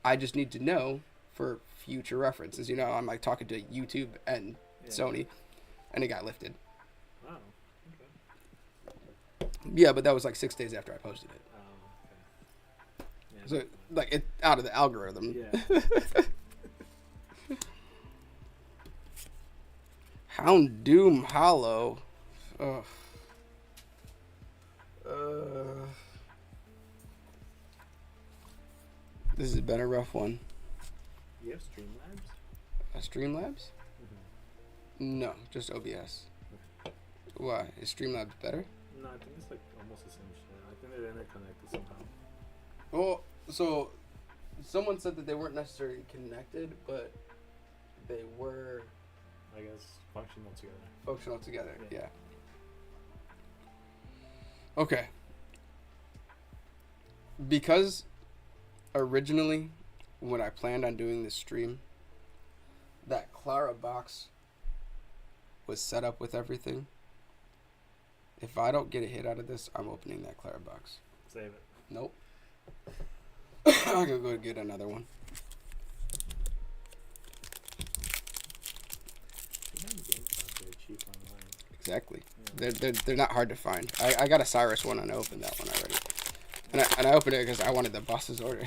I just need to know for future references. I'm like talking to YouTube and Sony, and it got lifted. Wow. Okay. Yeah, but that was like 6 days after I posted it. Okay. Yeah, So like it out of the algorithm. Yeah. Houndoom Hollow. Ugh. This has been a rough one. You have Streamlabs? Streamlabs? No, just OBS. Why? Is Streamlabs better? No, I think it's like almost the same shit. I think they're interconnected somehow. Well, so someone said that they weren't necessarily connected, but they were I guess functional together. functional together. Yeah. Yeah. Okay. Because Originally, when I planned on doing this stream, that Clara box was set up with everything. If I don't get a hit out of this, I'm opening that Clara box. Save it. Nope. I'm gonna go get another one. Cheap online. Exactly. Yeah. They're not hard to find. I got a Cyrus one and I opened that one already. And I opened it because I wanted the boss's order.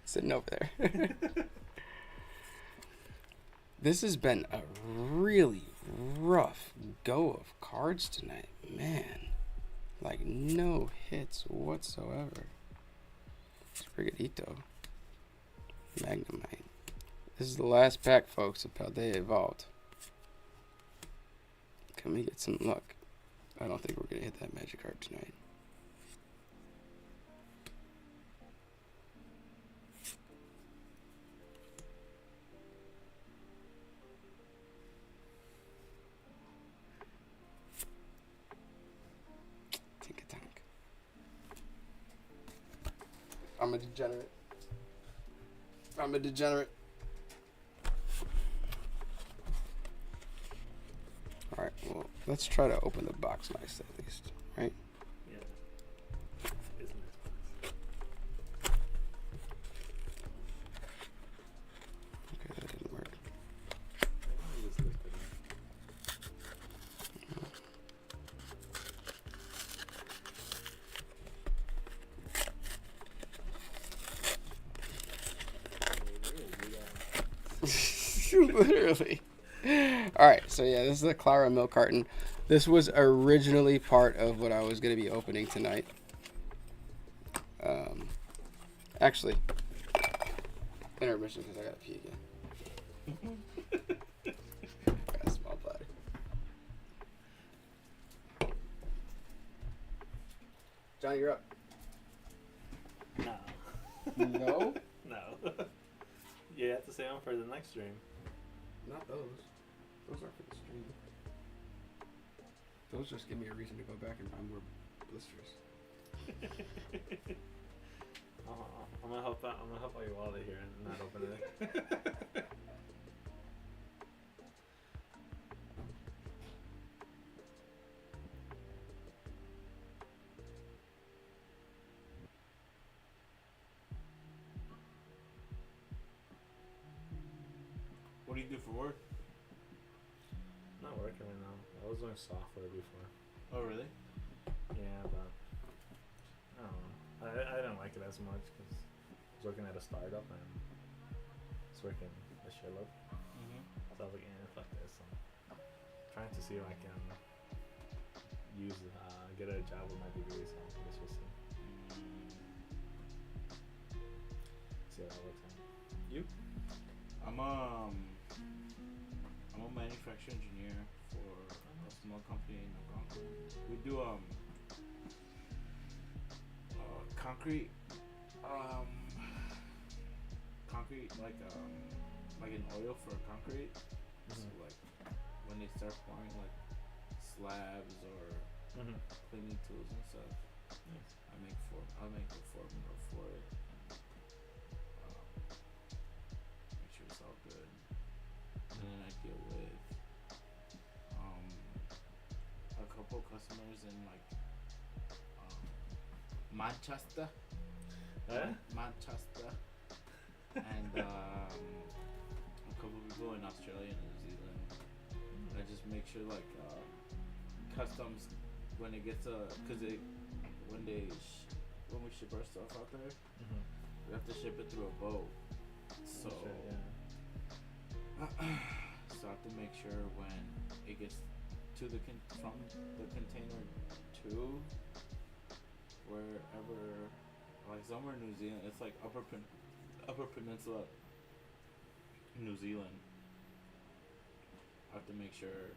Sitting over there. This has been a really rough go of cards tonight, man. Like no hits whatsoever. Sprigatito. Magnemite. This is the last pack, folks, of Paldea Vault. Can we get some luck? I don't think we're gonna hit that Magikarp tonight. Tink-a-tonk. I'm a degenerate. I'm a degenerate. Alright, well, let's try to open the box nice at least, right? Yeah. It's nice. Okay, that didn't work. I just lifted it. Literally. Alright, so yeah, this is the Clara milk carton. This was originally part of what I was going to be opening tonight. Actually, intermission because I got to pee again. Got a small bladder. Johnny, you're up. No. No? No. You have to stay on for the next stream. Not those. Those aren't for the stream. Those just give me a reason to go back and buy more blisters. I'm gonna help out. I'm gonna help out your wallet here and not open it. What do you do for work? Not working right now. I was doing software before. Oh, really? Yeah, but I don't know. I didn't like it as much because I was working at a startup and it's working a shitload. Mm-hmm. So I was like, fuck this. I'm trying to see if I can get a job with my degree. So I guess we'll see. See how that works out. You? I'm a manufacturing engineer for a small company in Algonquin. We do concrete like an oil for concrete. So like when they start pouring like slabs or cleaning tools and stuff, Nice. I'll make the formula for it. Make sure it's all good. And then I deal with a couple customers in like Manchester, Manchester, and a couple people in Australia and New Zealand. And I just make sure like customs when it gets when we ship our stuff out there, we have to ship it through a boat. So. Sure, yeah. So I have to make sure when it gets to from the container to wherever, like somewhere in New Zealand, it's like upper peninsula, New Zealand. I have to make sure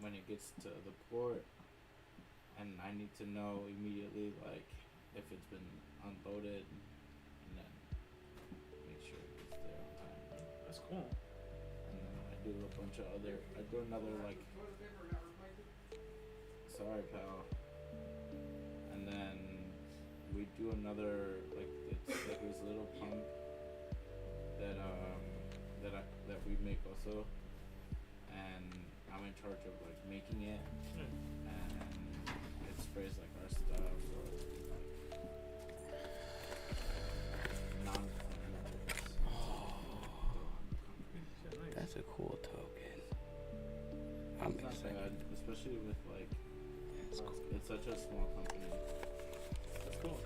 when it gets to the port, and I need to know immediately like if it's been unloaded, and then make sure it gets there on time. That's cool. And then I do another like, sorry pal. And then we do another it's like this little pump that we make also, and I'm in charge of like making it, and it sprays like our stuff or like non-flammable. That's a cool token. I'm It's not excited. bad, especially with like That's cool. it's such a small company. That's cool.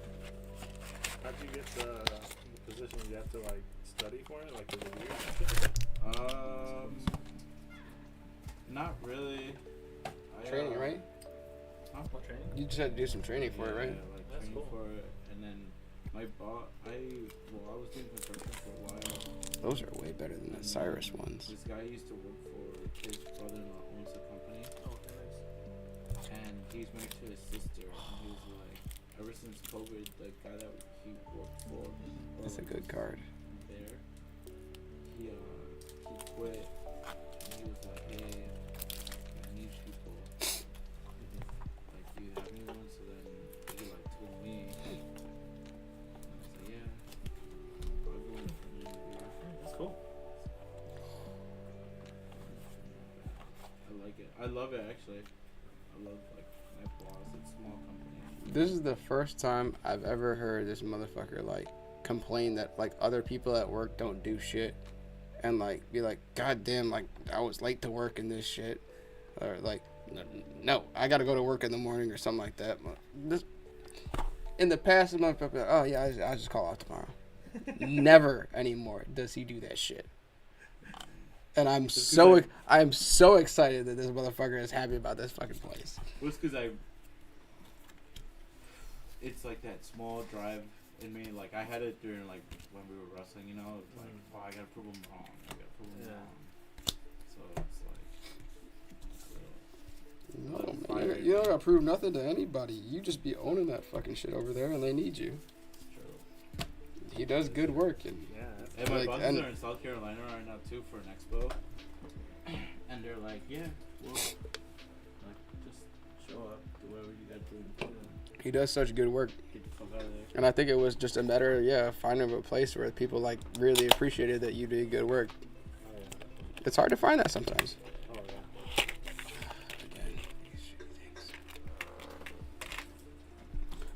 How'd you get the position? You have to like study for it, like the review and shit? Not really. Training, right? What training? You just had to do some training for it, right? Yeah, like That's training cool. for it, and then my boss. I was doing construction for a while. Those are way better than the Cyrus ones. This guy used to work for his brother-in-law owns a company, Oh, okay, nice. and he's married to his sister. And he was like, ever since COVID, the guy that he worked for, That's a good card. there, he quit. And he was like, hey, I need people. Like, do you have anyone? So then he like told me. And I was like, yeah, I'll go in for an interview. That's cool. I like it. I love it actually. I love like my boss. It's a small company. This is the first time I've ever heard this motherfucker like complain that like other people at work don't do shit, and like be like, God damn, like I was late to work in this shit, or like, no, I gotta go to work in the morning or something like that. This, in the past, this motherfucker, oh yeah, I just call off tomorrow. Never anymore does he do that shit. And I'm so excited that this motherfucker is happy about this fucking place. Well, it's because it's like that small drive in me. Like I had it during like when we were wrestling, you know. It's like, oh, I gotta prove him wrong. I gotta prove him Yeah. wrong. So it's like, No, man, you don't gotta prove nothing to anybody. You just be owning that fucking shit over there, and they need you. true. He does good work, and Yeah. And my Like, bosses and- are in South Carolina right now too for an expo, and they're like, yeah, well, like just show up, do whatever you gotta do. he does such good work. Get the fuck out of there. And I think it was just a matter of, finding a place where people, like, really appreciated that you did good work. Oh, yeah. It's hard to find that sometimes. Oh, yeah. Again, these shitty things.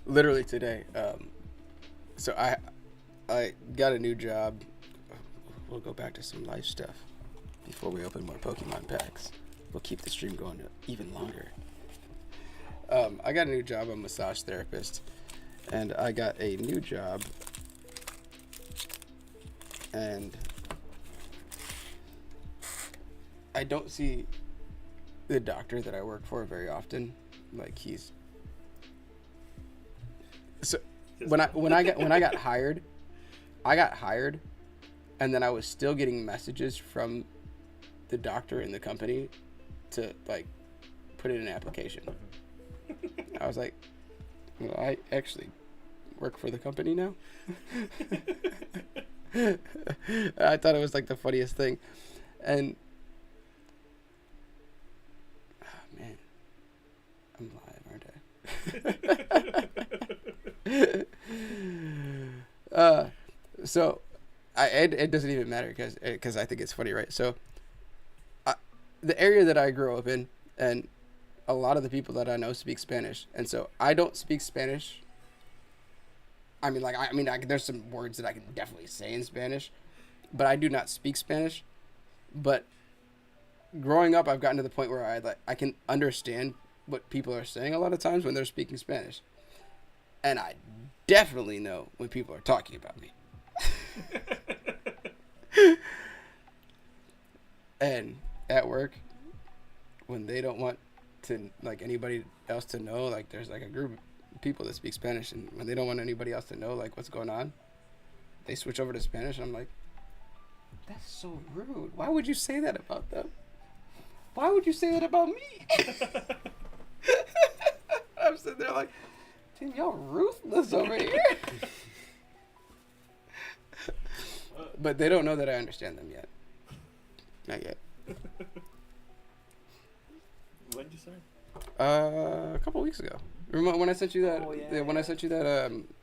Literally today, so I got a new job. We'll go back to some life stuff before we open more Pokemon packs. We'll keep the stream going even longer. I got a new job. I'm a massage therapist, and I got a new job, and I don't see the doctor that I work for very often. Like he's so when I got hired, and then I was still getting messages from the doctor in the company to like put in an application. I was like, well, I actually work for the company now. I thought it was like the funniest thing. And oh, man, I'm live, aren't I? So it doesn't even matter because I think it's funny, right? So the area that I grew up in, and a lot of the people that I know speak Spanish, and so I don't speak Spanish. I mean, there's some words that I can definitely say in Spanish, but I do not speak Spanish. But growing up, I've gotten to the point where I can understand what people are saying a lot of times when they're speaking Spanish, and I definitely know when people are talking about me. And at work, when they don't want to like anybody else to know, like there's like a group of people that speak Spanish, and when they don't want anybody else to know like what's going on, they switch over to Spanish, and I'm like, that's so rude. Why would you say that about them? Why would you say that about me? I'm sitting there like, damn, y'all ruthless over here. But they don't know that I understand them yet. Not yet. When did you start? A couple weeks ago. Remember when I sent you that? Oh, yeah, When I sent you that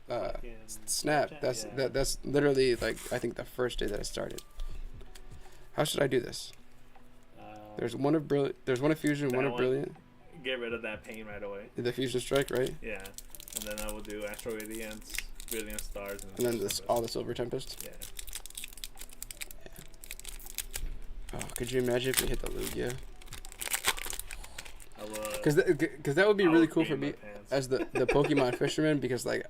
Fucking Snap. Snapchat, That's literally like I think the first day that I started. How should I do this? There's one of fusion, that one of one. brilliant. Get rid of that pain right away. The fusion strike, right? Yeah. And then I will do Astro Radiance, Brilliant Stars, And then this all the silver tempest. Yeah. Oh, could you imagine if we hit the Lugia? I would. Because that would be I really would cool pee for in my me pants. as the Pokemon fisherman, because like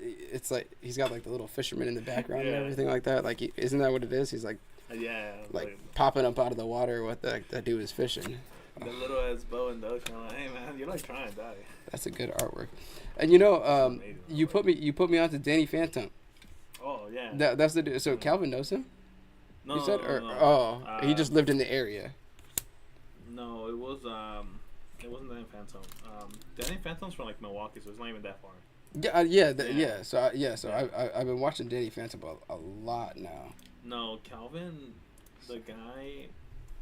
it's like he's got like the little fisherman in the background and Yeah. everything like that. Like isn't that what it is? He's like Yeah. like popping up out of the water with that dude is fishing. the little ass bow and Doge. I'm like, hey man, you're like trying to die. That's a good artwork. And you know, Amazing. you put me onto Danny Phantom. Oh yeah. That's the dude. So Calvin knows him. no, You said, no, or no. he just lived in the area. No, it wasn't Danny Phantom. Danny Phantom's from like Milwaukee, so it's not even that far. Yeah, Yeah. yeah. So I've been watching Danny Phantom a lot now. No, Calvin, the guy,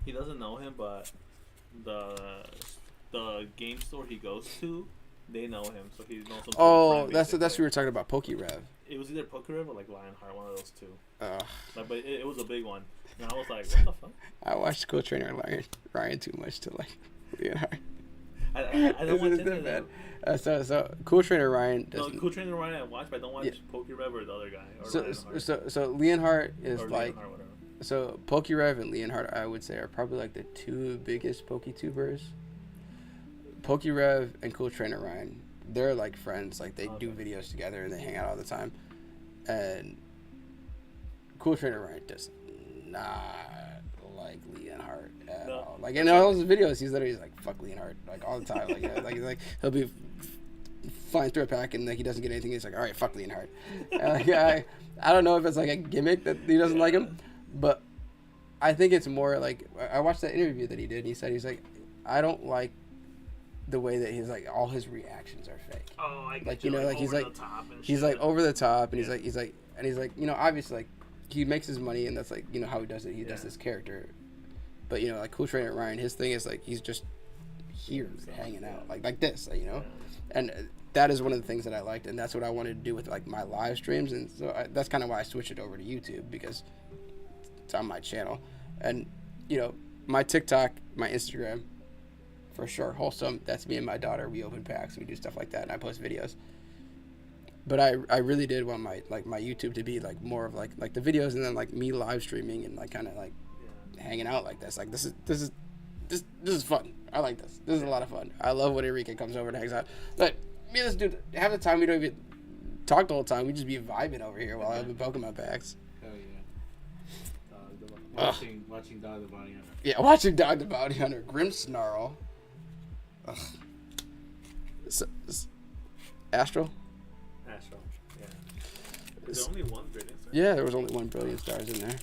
he doesn't know him, but the game store he goes to, they know him, so he knows him. Oh, that's what we were talking about. Pokerev. It was either Pokerev or like Lionheart, one of those two. Ugh. Like, but it was a big one, and I was like, what the fuck? I watched Cool Trainer Ryan too much to like Leonhard. I don't watch Isn't any that of bad? them. So Cool Trainer Ryan No, does. Cool Trainer Ryan I watch, but I don't watch Yeah. Pokerev or the other guy. Or Lionheart. So Leonhardt is Or like Lionheart, whatever. so Pokerev and Leonhardt I would say are probably like the two biggest PokeTubers. Pokerev and Cool Trainer Ryan, they're like friends. Like they do Okay. videos together and they hang out all the time. And Cool Trainer Ryan does not like Leonhardt at No. all. Like in all his videos, he's like fuck Leonhardt like all the time. Like yeah, like he'll be flying through a pack and like he doesn't get anything. He's like, all right, fuck Leonhardt. I don't know if it's like a gimmick that he doesn't like him, but I think it's more like I watched that interview that he did. And he said he's like, I don't like the way that he's like all his reactions are fake. Oh, I get Like, you know, like, he's over like- the top and He's shit. like over the top, and Yeah. he's like, you know, obviously like he makes his money, and that's like, you know, how he does it. He does Yeah. this character, but you know, like Cool Trainer Ryan, his thing is like he's just here hanging out, like this, you know, and that is one of the things that I liked, and that's what I wanted to do with like my live streams, and so that's kind of why I switched it over to YouTube because it's on my channel, and you know, my TikTok, my Instagram. For sure, wholesome. That's me and my daughter. We open packs. We do stuff like that, and I post videos. But I really did want my YouTube to be like more of like the videos, and then like me live streaming and like kind of like hanging out like this. Like this is fun. I like this. This is a lot of fun. I love when Enrique comes over and hangs out. But me and this dude, half the time we don't even talk the whole time. We just be vibing over here while I open Pokemon packs. Hell yeah. Watching Dog the Bounty Hunter. Yeah, watching Dog the Bounty Hunter, Grimmsnarl. Ugh. Astral? Astro. Yeah. Is there only one Brilliant Star? Yeah, there was only one Brilliant Stars in there.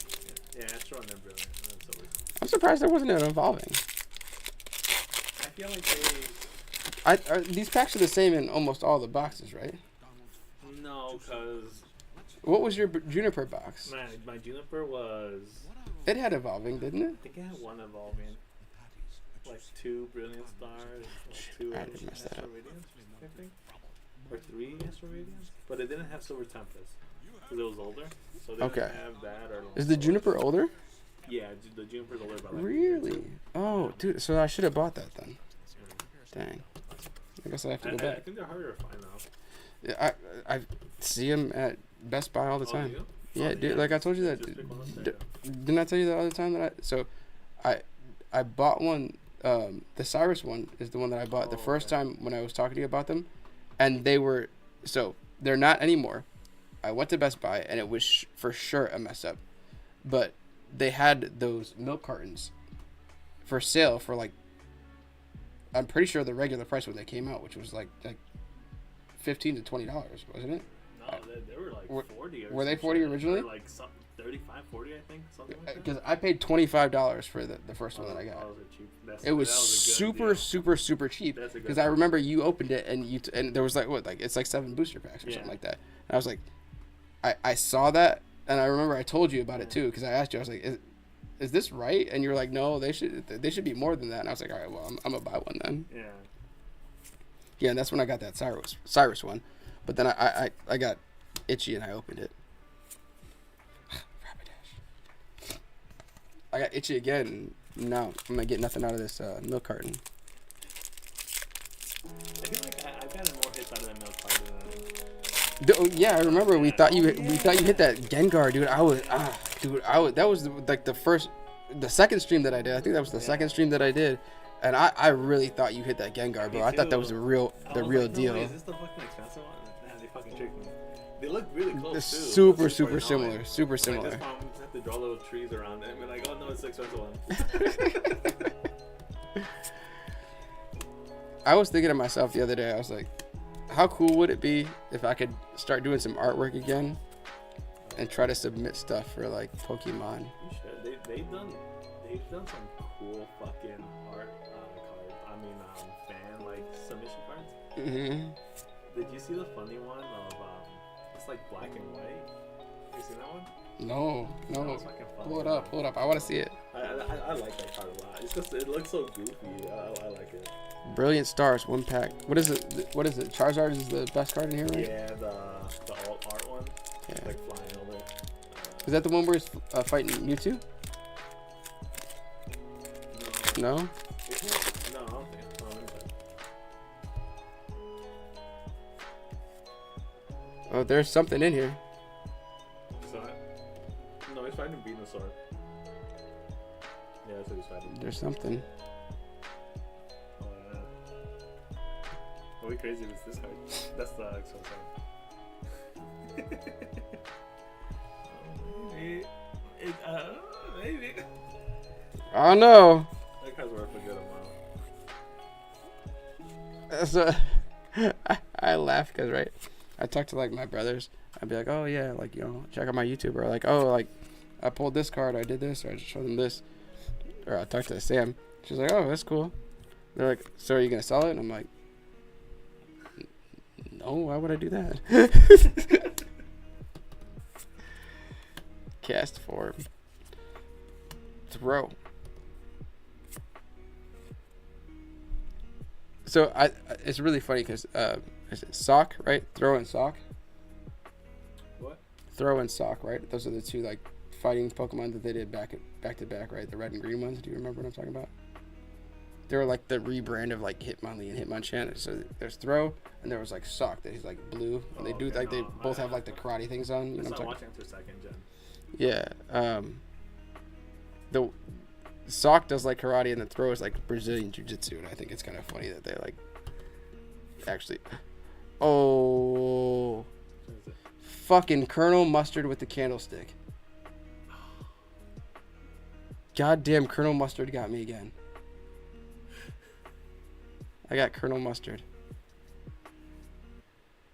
Yeah, Astro and then Brilliant. And then Silver. I'm surprised there wasn't an evolving. I feel like These packs are the same in almost all the boxes, right? no, because What was your Juniper box? my Juniper was. It had evolving, didn't it? I think I had one evolving. Like 2 Brilliant Stars, like 2 I did mess that Astro up. Radiance, I think. Or 3 Astro Radiance. But it didn't have Silver Tempest. Because it was older. So they Okay. didn't have that or. Is the Juniper older? Yeah, the Juniper's older by like. Really? Oh, dude. So I should have bought that then. Dang. I guess I have to go I back. think they're harder to find now. Yeah, I see them at Best Buy all the Oh, time. do you? Yeah, Oh, dude. Like I told you that. Just pick one up there. Didn't I tell you the other time that I bought one. The Cyrus one is the one that I bought the Oh, first okay. time when I was talking to you about them, and they're not anymore. I went to Best Buy and it was for sure a mess up, but they had those milk cartons for sale for like, I'm pretty sure the regular price when they came out, which was like $15 to $20, wasn't it? No, they were like Were- 40 or were they some 40 shit. originally? They were like 35, 40, I think, something like that. Because I paid $25 for the first one that I got. Oh, those are cheap. It was that a good super, deal. super, super cheap. That's a good Because I deal. remember you opened it and and there was it's like 7 booster packs or Yeah. something like that. And I was like, I saw that and I remember I told you about it too because I asked you. I was like, is this right? And you were like, no, they should be more than that. And I was like, all right, well, I'm gonna buy one then. Yeah. Yeah, and that's when I got that Cyrus one. But then I got itchy and I opened it. I got itchy again. No, I'm gonna get nothing out of this milk carton. I feel like I've gotten more hits out of that milk carton than. Yeah, I remember we thought you hit that Gengar, dude. That was like the second stream that I did. I think that was the second stream that I did, and I really thought you hit that Gengar, bro. I thought that was the real deal. Is this the fucking expensive one? Nah, they fucking tricked me. They look really close It's too. super That's similar. annoying. Super Like similar. this one, we just have to draw little trees around it and be like, oh no, it's the expensive one. I was thinking to myself the other day. I was like, how cool would it be if I could start doing some artwork again and try to submit stuff for like Pokemon? You should. They've done some cool fucking art cards. I mean, fan like submission cards. Mm-hmm. Did you see the funny one of it's like black and white? You seen that one? No. That was fucking funny. Pull it up. I want to see it. I like that card a lot. It's just it looks so goofy. I like it. Brilliant Stars, 1 pack. What is it? Charizard is the best card in here, right? Yeah, the alt art one. Yeah. Like flying over. Is that the one where he's fighting Mewtwo? No? No, I don't think. Oh, there's something in here. No, he's fighting Venusaur. Yeah, that's what he's fighting. There's something. Oh, yeah. What would be crazy if it's this card. That's the actual card. Maybe. I don't know. That card's worth a good amount. So, I laugh because, right, I talk to, like, my brothers. I'd be like, oh, yeah, like, you know, check out my YouTube. Or, like, oh, like, I pulled this card, I did this, or I just showed them this. Or I talked to Sam. She's like, oh, that's cool. They're like, so are you going to sell it? And I'm like, no, why would I do that? Cast form. Throw. So it's really funny because is it sock, right? Throw and sock. What? Throw and sock, right? Those are the two like fighting Pokemon that they did back to back, right? The red and green ones. Do you remember what I'm talking about? They were like the rebrand of like Hitmonlee and Hitmonchan. So there's Throw and there was like Sock that he's like blue. And they do okay, like they no, both have like the karate things on. You know It's what I'm not talking watching after second gen. Yeah. The Sock does like karate and the Throw is like Brazilian jiu-jitsu, and I think it's kind of funny that they like actually. Oh, What is it? fucking Colonel Mustard with the candlestick. Goddamn, Colonel Mustard got me again. I got Colonel Mustard.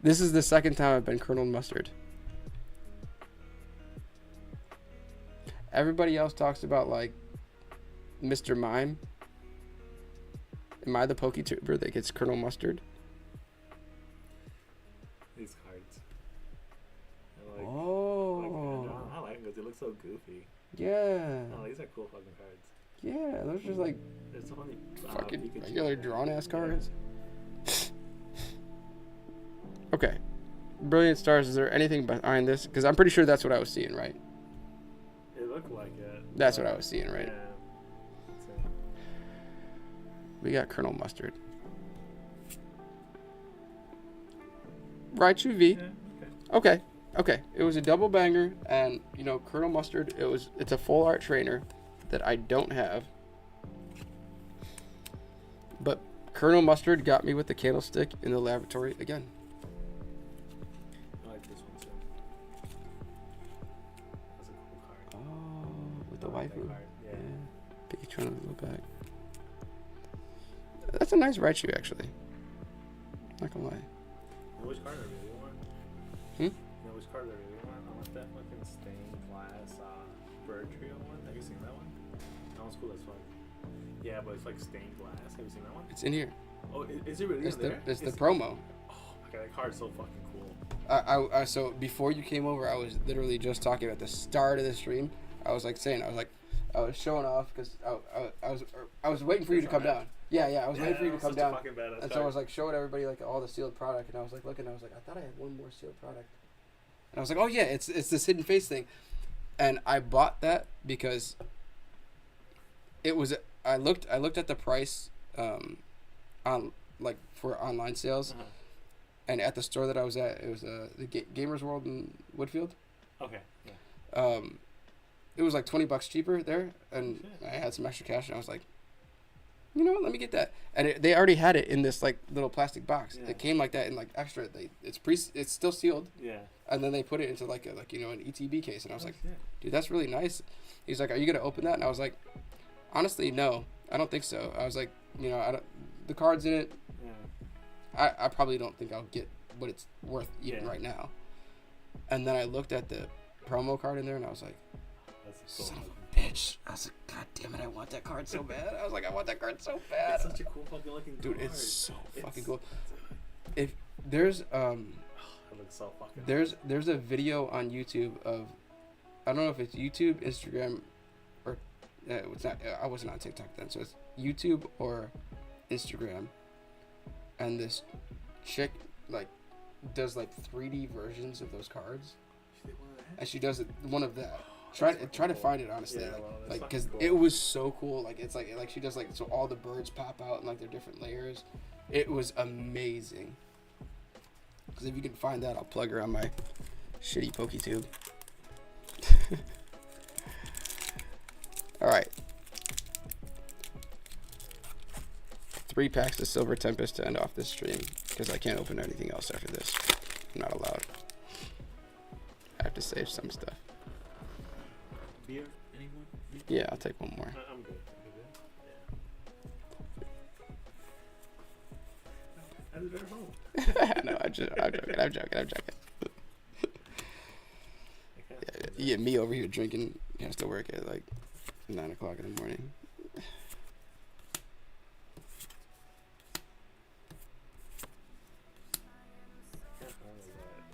This is the second time I've been Colonel Mustard. Everybody else talks about like Mr. Mime. Am I the PokeTuber that gets Colonel Mustard? These cards. I like, Oh. I like them because they look so goofy. Yeah. Oh, these are cool fucking cards. Yeah, those are just like There's so many fucking Pikachu regular cards. drawn ass cards. Okay. Brilliant Stars, is there anything behind this? Because I'm pretty sure that's what I was seeing, right? It looked like it. That's what I was seeing, right? Yeah. We got Colonel Mustard. Raichu V. Yeah, okay. Okay. It was a double banger, and you know, Colonel Mustard. It's a full art trainer that I don't have, but Colonel Mustard got me with the candlestick in the laboratory again. I like this one too. That's a cool card. Oh, with the I like that waifu. card. Yeah. Pikachu on the little back. That's a nice Raichu, actually. Not gonna lie. You know which card I really want? Hmm? You know which card I really want? I want that fucking stained glass bird trio one. Have you seen that one? That one's cool as fuck. Yeah, but it's like stained glass. Have you seen that one? It's in here. Oh, is it really It's in the there? it's the promo. Oh my god, that card's so fucking cool. I so before you came over, I was literally just talking at the start of the stream. I was showing off because I was waiting for you to come down. Yeah, I was waiting for you to come down. Fucking badass And so I was like showing everybody like all the sealed product, and I was like looking, I was like, I thought I had one more sealed product. And I was like, oh yeah, it's this hidden face thing. And I bought that because it was. I looked at the price, on like for online sales, and at the store that I was at, it was the Gamers World in Woodfield. Okay. Yeah. It was like $20 cheaper there, and I had some extra cash, and I was like, you know what, let me get that. And they already had it in this like little plastic box. Yeah. It came like that in like extra. It's still sealed, Yeah. and then they put it into like an ETB case, and I was like, shit. dude, that's really nice. He's like, are you gonna open that? And I was like, honestly, no, I don't think so. I was like, I don't. The card's in it. Yeah. I probably don't think I'll get what it's worth even right now. And then I looked at the promo card in there, and I was like, That's son of a bitch. I was like, God damn it, I want that card so bad. I was like, I want that card so bad. It's such a cool fucking looking Dude, card. it's so fucking cool. If there's It looks so fucking. there's a video on YouTube of, I don't know if it's YouTube, Instagram, or it's not. I wasn't on TikTok then, so it's YouTube or Instagram, and this chick like does like 3D versions of those cards, and she does one of that. Try to find it honestly, Yeah, well, that's because fucking it cool. was so cool. Like it's like she does like so all the birds pop out in like their different layers. It was amazing. Because if you can find that, I'll plug her on my shitty PokeTube. All right. 3 packs of Silver Tempest to end off this stream, because I can't open anything else after this. I'm not allowed. I have to save some stuff. Beer? Anyone? Yeah, I'll take one more. I'm good. Yeah. I did it at home. No, I'm joking. Yeah, me over here drinking has to work at like 9 o'clock in the morning.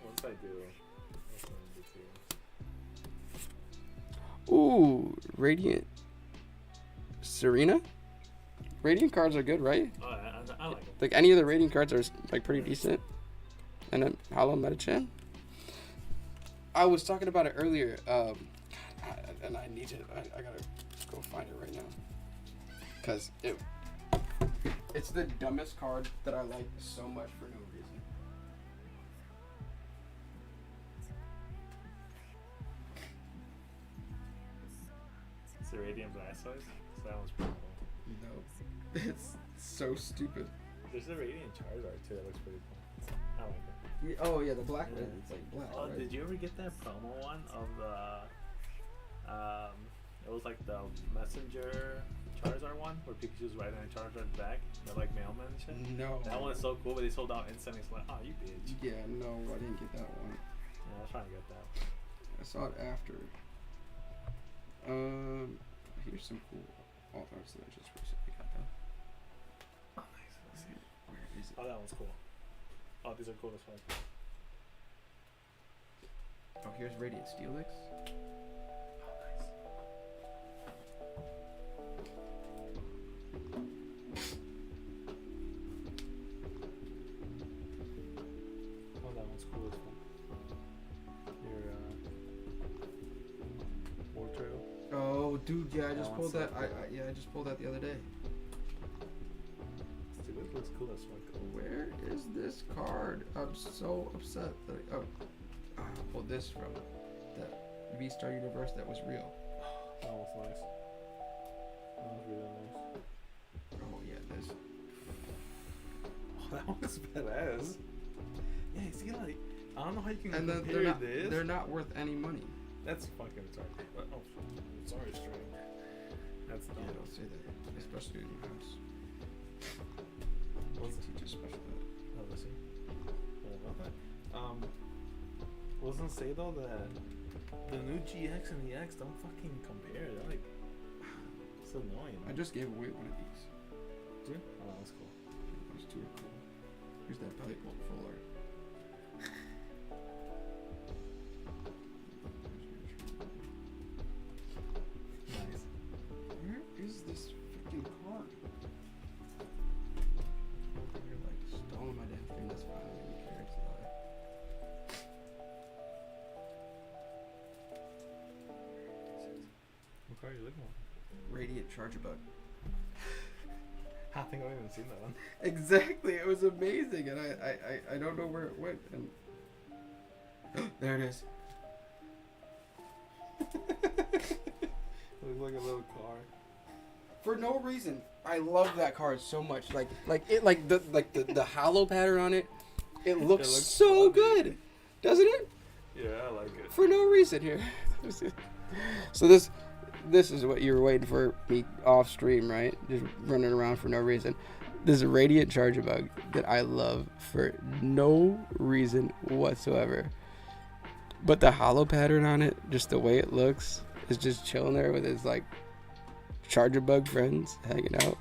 Once I do, that's what I'm gonna do too. Ooh, Radiant Serena? Radiant cards are good, right? Oh, I like them. Like any of the Radiant cards are like pretty decent. And then Hollow Metachan. I was talking about it earlier, and I need to. I gotta go find it right now, cause it's the dumbest card that I like so much for no reason. It's the Radiant Blastoise. So that one's pretty cool. No, it's so stupid. There's the Radiant Charizard too. That looks pretty cool. I like it. Yeah, oh yeah, the black one. It's like black. Oh, right? did you ever get that promo one of the? It was like the Messenger Charizard one where Pikachu's riding on Charizard's back. They're like mailmen and shit. No. That one is so cool, but they sold out instantly. It's like, oh, you bitch. Yeah, no, I didn't get that one. Yeah, I was trying to get that. I saw it after. Here's some cool alt arts that I just recently got though. Oh, nice. Let's see. Where is it? Oh, that one's cool. Oh, these are cool as fuck. Oh, here's Radiant Steelix. Oh, nice. Oh, that one's cool as fuck. Your War Turtle. Oh, dude, yeah, I That just one's pulled so that. cool. I just pulled that the other day. Dude, it looks cool as fuck. Where is this card? I'm so upset that I pulled this from that V-Star universe that was real. That one's nice. That one's really nice. Oh yeah, this. Oh, that one's badass. Yeah, see, like, I don't know how you can And then compare this. they're not worth any money. That's fucking retarded. But, oh, sorry, string. That's dumb. Yeah, don't say that, especially in your house. What's Teach a special ed. Oh, let's see. What about that? Wasn't say though that the new GX and the X don't fucking compare. They're like, it's annoying. I just gave away one of these. Dude? Oh, that's cool. Those two are cool. Here's that belly bolt full art. Nice. Where is this freaking card? You're like stalling my damn thing. That's fine. I don't even care. It's card are you looking for? Radiant Charger Bug. I think I've even seen that one. Exactly. It was amazing, and I don't know where it went. And there it is. Looks like a little car. For no reason, I love that card so much. The hollow pattern on it. It looks so good, doesn't it? Yeah, I like it. For no reason here. So this is what you were waiting for me off stream, right? Just running around for no reason. This is a Radiant Charger Bug that I love for no reason whatsoever. But the hollow pattern on it, just the way it looks, is just chilling there with his like Charger Bug friends hanging out.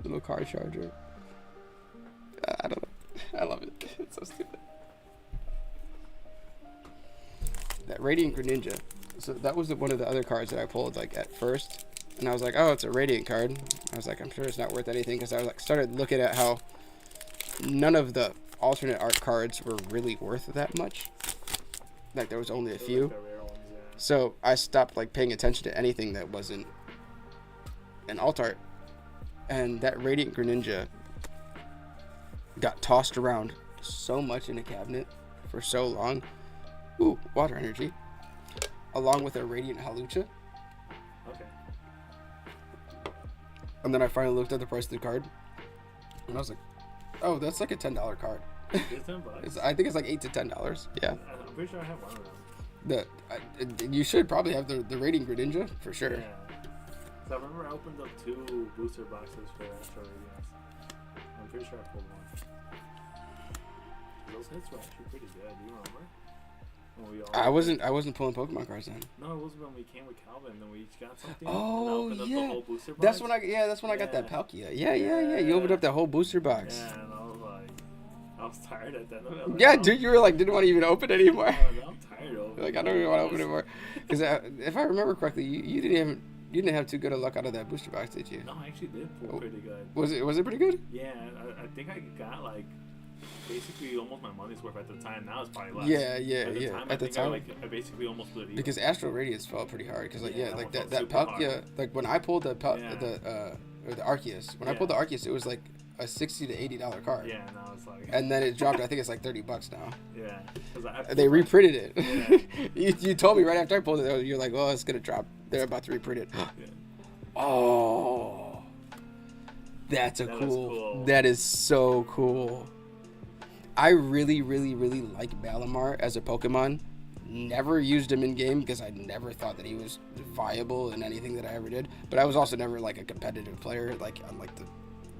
Little car charger. I don't know. I love it. It's so stupid. That Radiant Greninja. So that was one of the other cards that I pulled like at first, and I was like, oh, it's a Radiant card. I was like, I'm sure it's not worth anything, because I was like started looking at how none of the alternate art cards were really worth that much. Like there was only a few. Like the rare ones, yeah. So I stopped like paying attention to anything that wasn't an alt art, and that Radiant Greninja got tossed around so much in a cabinet for so long. Ooh, water energy. Along with a Radiant Halucha. Okay. And then I finally looked at the price of the card, and I was like, oh, that's like a $10 card. It's $10. I think it's like $8 to $10. Yeah. I'm pretty sure I have one of them. You should probably have the Radiant Greninja for sure. Yeah. So I remember I opened up 2 booster boxes for Astro Radiance. I'm pretty sure I pulled one. Those hits were actually pretty good. Do you remember? When we all I wasn't pulling Pokemon cards then. No, it was when we came with Calvin. Then we each got something. Oh, and I opened up yeah. the whole booster box. That's when I got that Palkia. Yeah. You opened up that whole booster box. Yeah, and I was tired at that. I was like, Yeah, oh, dude, you were like, didn't want to even open it anymore. no, I'm tired of it. Like, I don't even want to open it more. Because if I remember correctly, you didn't have too good a luck out of that booster box, did you? No, I actually did pull pretty good. Was it pretty good? Yeah, I think I got like basically almost my money's worth at the time. Now it's probably less. Yeah. At the time, I basically almost split even. Because Astro Radiance felt pretty hard. Because like Yeah, like that that one felt Palkia, super hard. like when I pulled the Yeah. or the Arceus, when I Yeah. pulled the Arceus, it was like a $60 to $80 card. Yeah, now it's like. And then it dropped. I think it's like $30 now. Yeah. 'Cause I They reprinted it. Yeah. you told me right after I pulled it. You're like, oh, it's gonna drop. They're about to reprint it. Yeah. Oh, that's That was cool. That is so cool. I really like Malamar as a Pokemon. Never used him in game because I never thought that he was viable in anything that I ever did. But I was also never like a competitive player, like on like the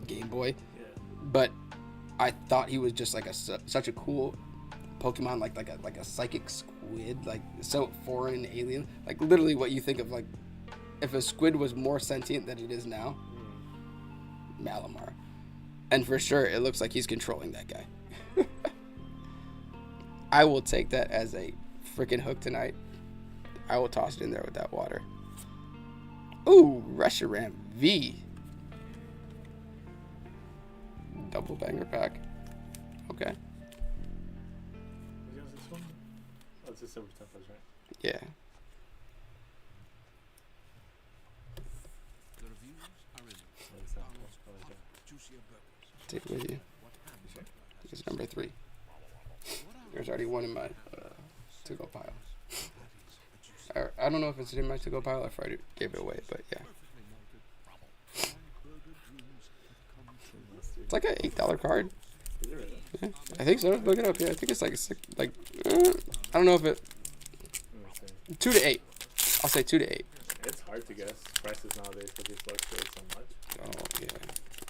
Game Boy. Yeah. But I thought he was just like such a cool Pokemon, like a psychic squid, like so foreign and alien, like literally what you think of like if a squid was more sentient than it is now. Malamar, and for sure it looks like he's controlling that guy. I will take that as a freaking hook tonight. I will toss it in there with that water. Ooh, Reshiram V. Double banger pack. Okay. Was this one? Oh, it's a Silver Tempest, right? Yeah. The reviews are in. That's that. Oh, okay. Juicier burgers. Take it with you. What It's number 3. There's already one in my to-go pile. I don't know if it's in my to-go pile or if I gave it away, but yeah. It's like an $8 card. Is it really? Yeah, I think so. Look it up. Yeah, I think it's like I don't know if it. Let me see. 2 to 8. I'll say 2 to 8. It's hard to guess prices nowadays because they fluctuate so much. Oh yeah.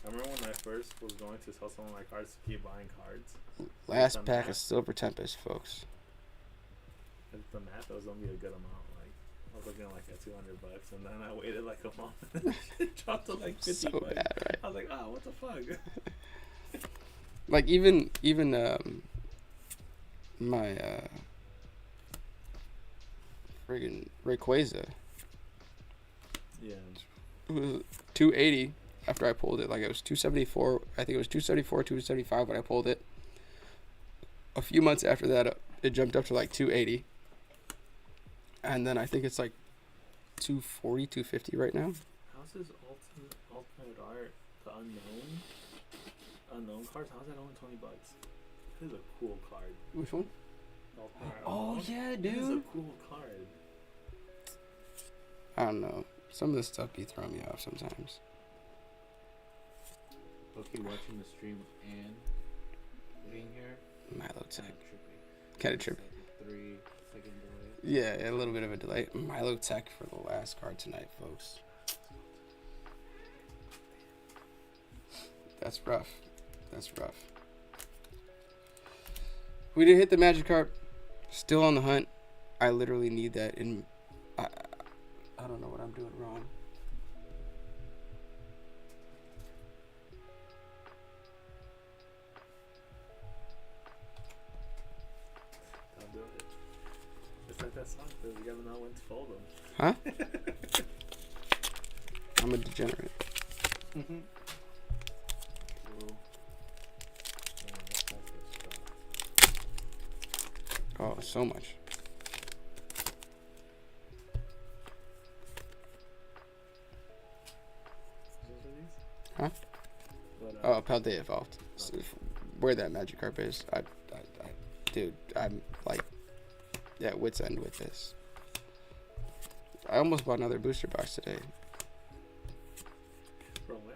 I remember when I first was going to sell some of my cards to keep buying cards. Last Some pack math. of Silver Tempest, folks. And the math was gonna be a good amount. Like I was looking at like at $200, and then I waited like a month. It dropped to like 50 So bucks. bad, right? I was like, oh, what the fuck? Like even my friggin' Rayquaza. Yeah. It was 280 after I pulled it. Like it was 274. I think it was 274, 275 when I pulled it. A few months after that, it jumped up to like 280. And then I think it's like 240, 250 right now. How's this alternate art? The unknown cards. How's that only $20? This is a cool card. Which one? Alternate art Oh unknown. yeah, This is a dude. cool card. I don't know. Some of this stuff be throwing me off sometimes. Okay, watching the stream and being here. Milo Tech. Trippy. Kind of trippy. Like a 3-second delay. Yeah, a little bit of a delay. Milo Tech for the last card tonight, folks. That's rough. That's rough. We didn't hit the Magikarp. Still on the hunt. I literally need that in... I don't know what I'm doing wrong. I'll do it. It's like that song, though. You gotta know when to fold them. Huh? I'm a degenerate. Mm-hmm. Cool. Yeah, that's like this stuff. Oh, so much. Those are these? Huh? But, Oh, Paldea evolved. So where that Magikarp is, dude, I'm like, at wit's end with this. I almost bought another booster box today. From where?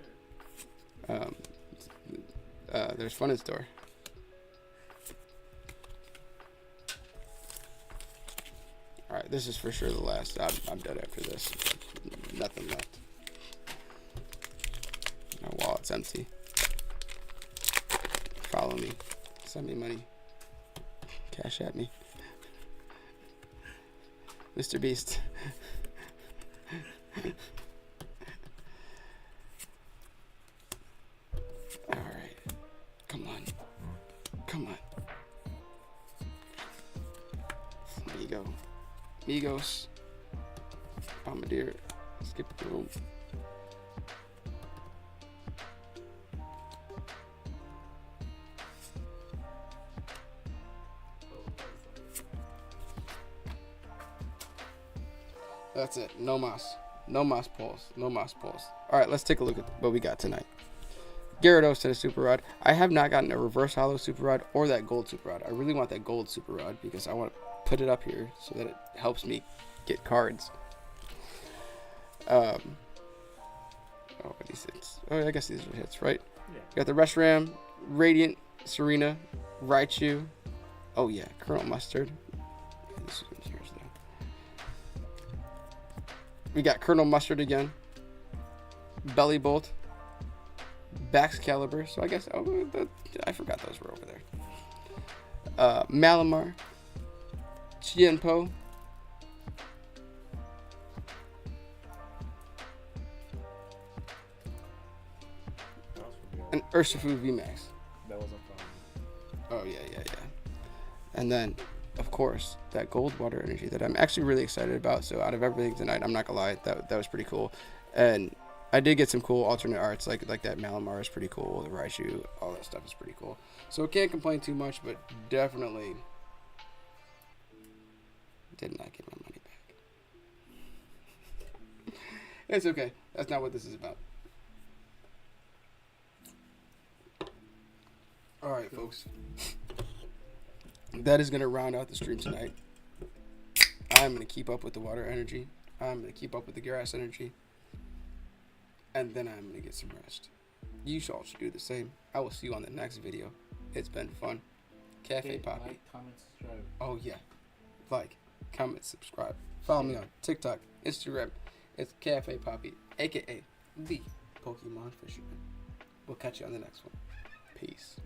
There's Fun in Store. All right, this is for sure the last. I'm done after this. Nothing left. My wallet's empty. Follow me. Send me money. Cash at me. Mr. Beast. Alright. Come on. Come on. Amigo. Migos. Bombardier. Skip the room. That's it. No mas. No mas pulls. No mas pulls. Alright, let's take a look at what we got tonight. Gyarados to the Super Rod. I have not gotten a reverse hollow Super Rod or that gold Super Rod. I really want that gold Super Rod because I want to put it up here so that it helps me get cards. Oh, what these hits? Oh, I guess these are hits, right? Yeah. Got the Reshiram, Radiant, Serena, Raichu. Oh yeah, Colonel Mustard. This is yours though. We got Colonel Mustard again. Belly Bolt. Baxcalibur. So I guess I forgot those were over there. Malamar. Chienpo. That was from And Urshifu VMAX. That wasn't from. Oh yeah. And then, of course, that gold water energy that I'm actually really excited about. So out of everything tonight, I'm not gonna lie, that was pretty cool. And I did get some cool alternate arts, like that Malamar is pretty cool. The Raichu, all that stuff is pretty cool. So can't complain too much, but definitely did not get my money back. It's okay. That's not what this is about. All right, folks. That is going to round out the stream tonight. I'm going to keep up with the water energy. I'm going to keep up with the grass energy. And then I'm going to get some rest. You all should do the same. I will see you on the next video. It's been fun. Cafe Okay, Poppy. like, comment, subscribe. Oh, yeah. Like, comment, subscribe. Follow me on TikTok, Instagram. It's Cafe Poppy, a.k.a. the Pokemon Fisherman. We'll catch you on the next one. Peace.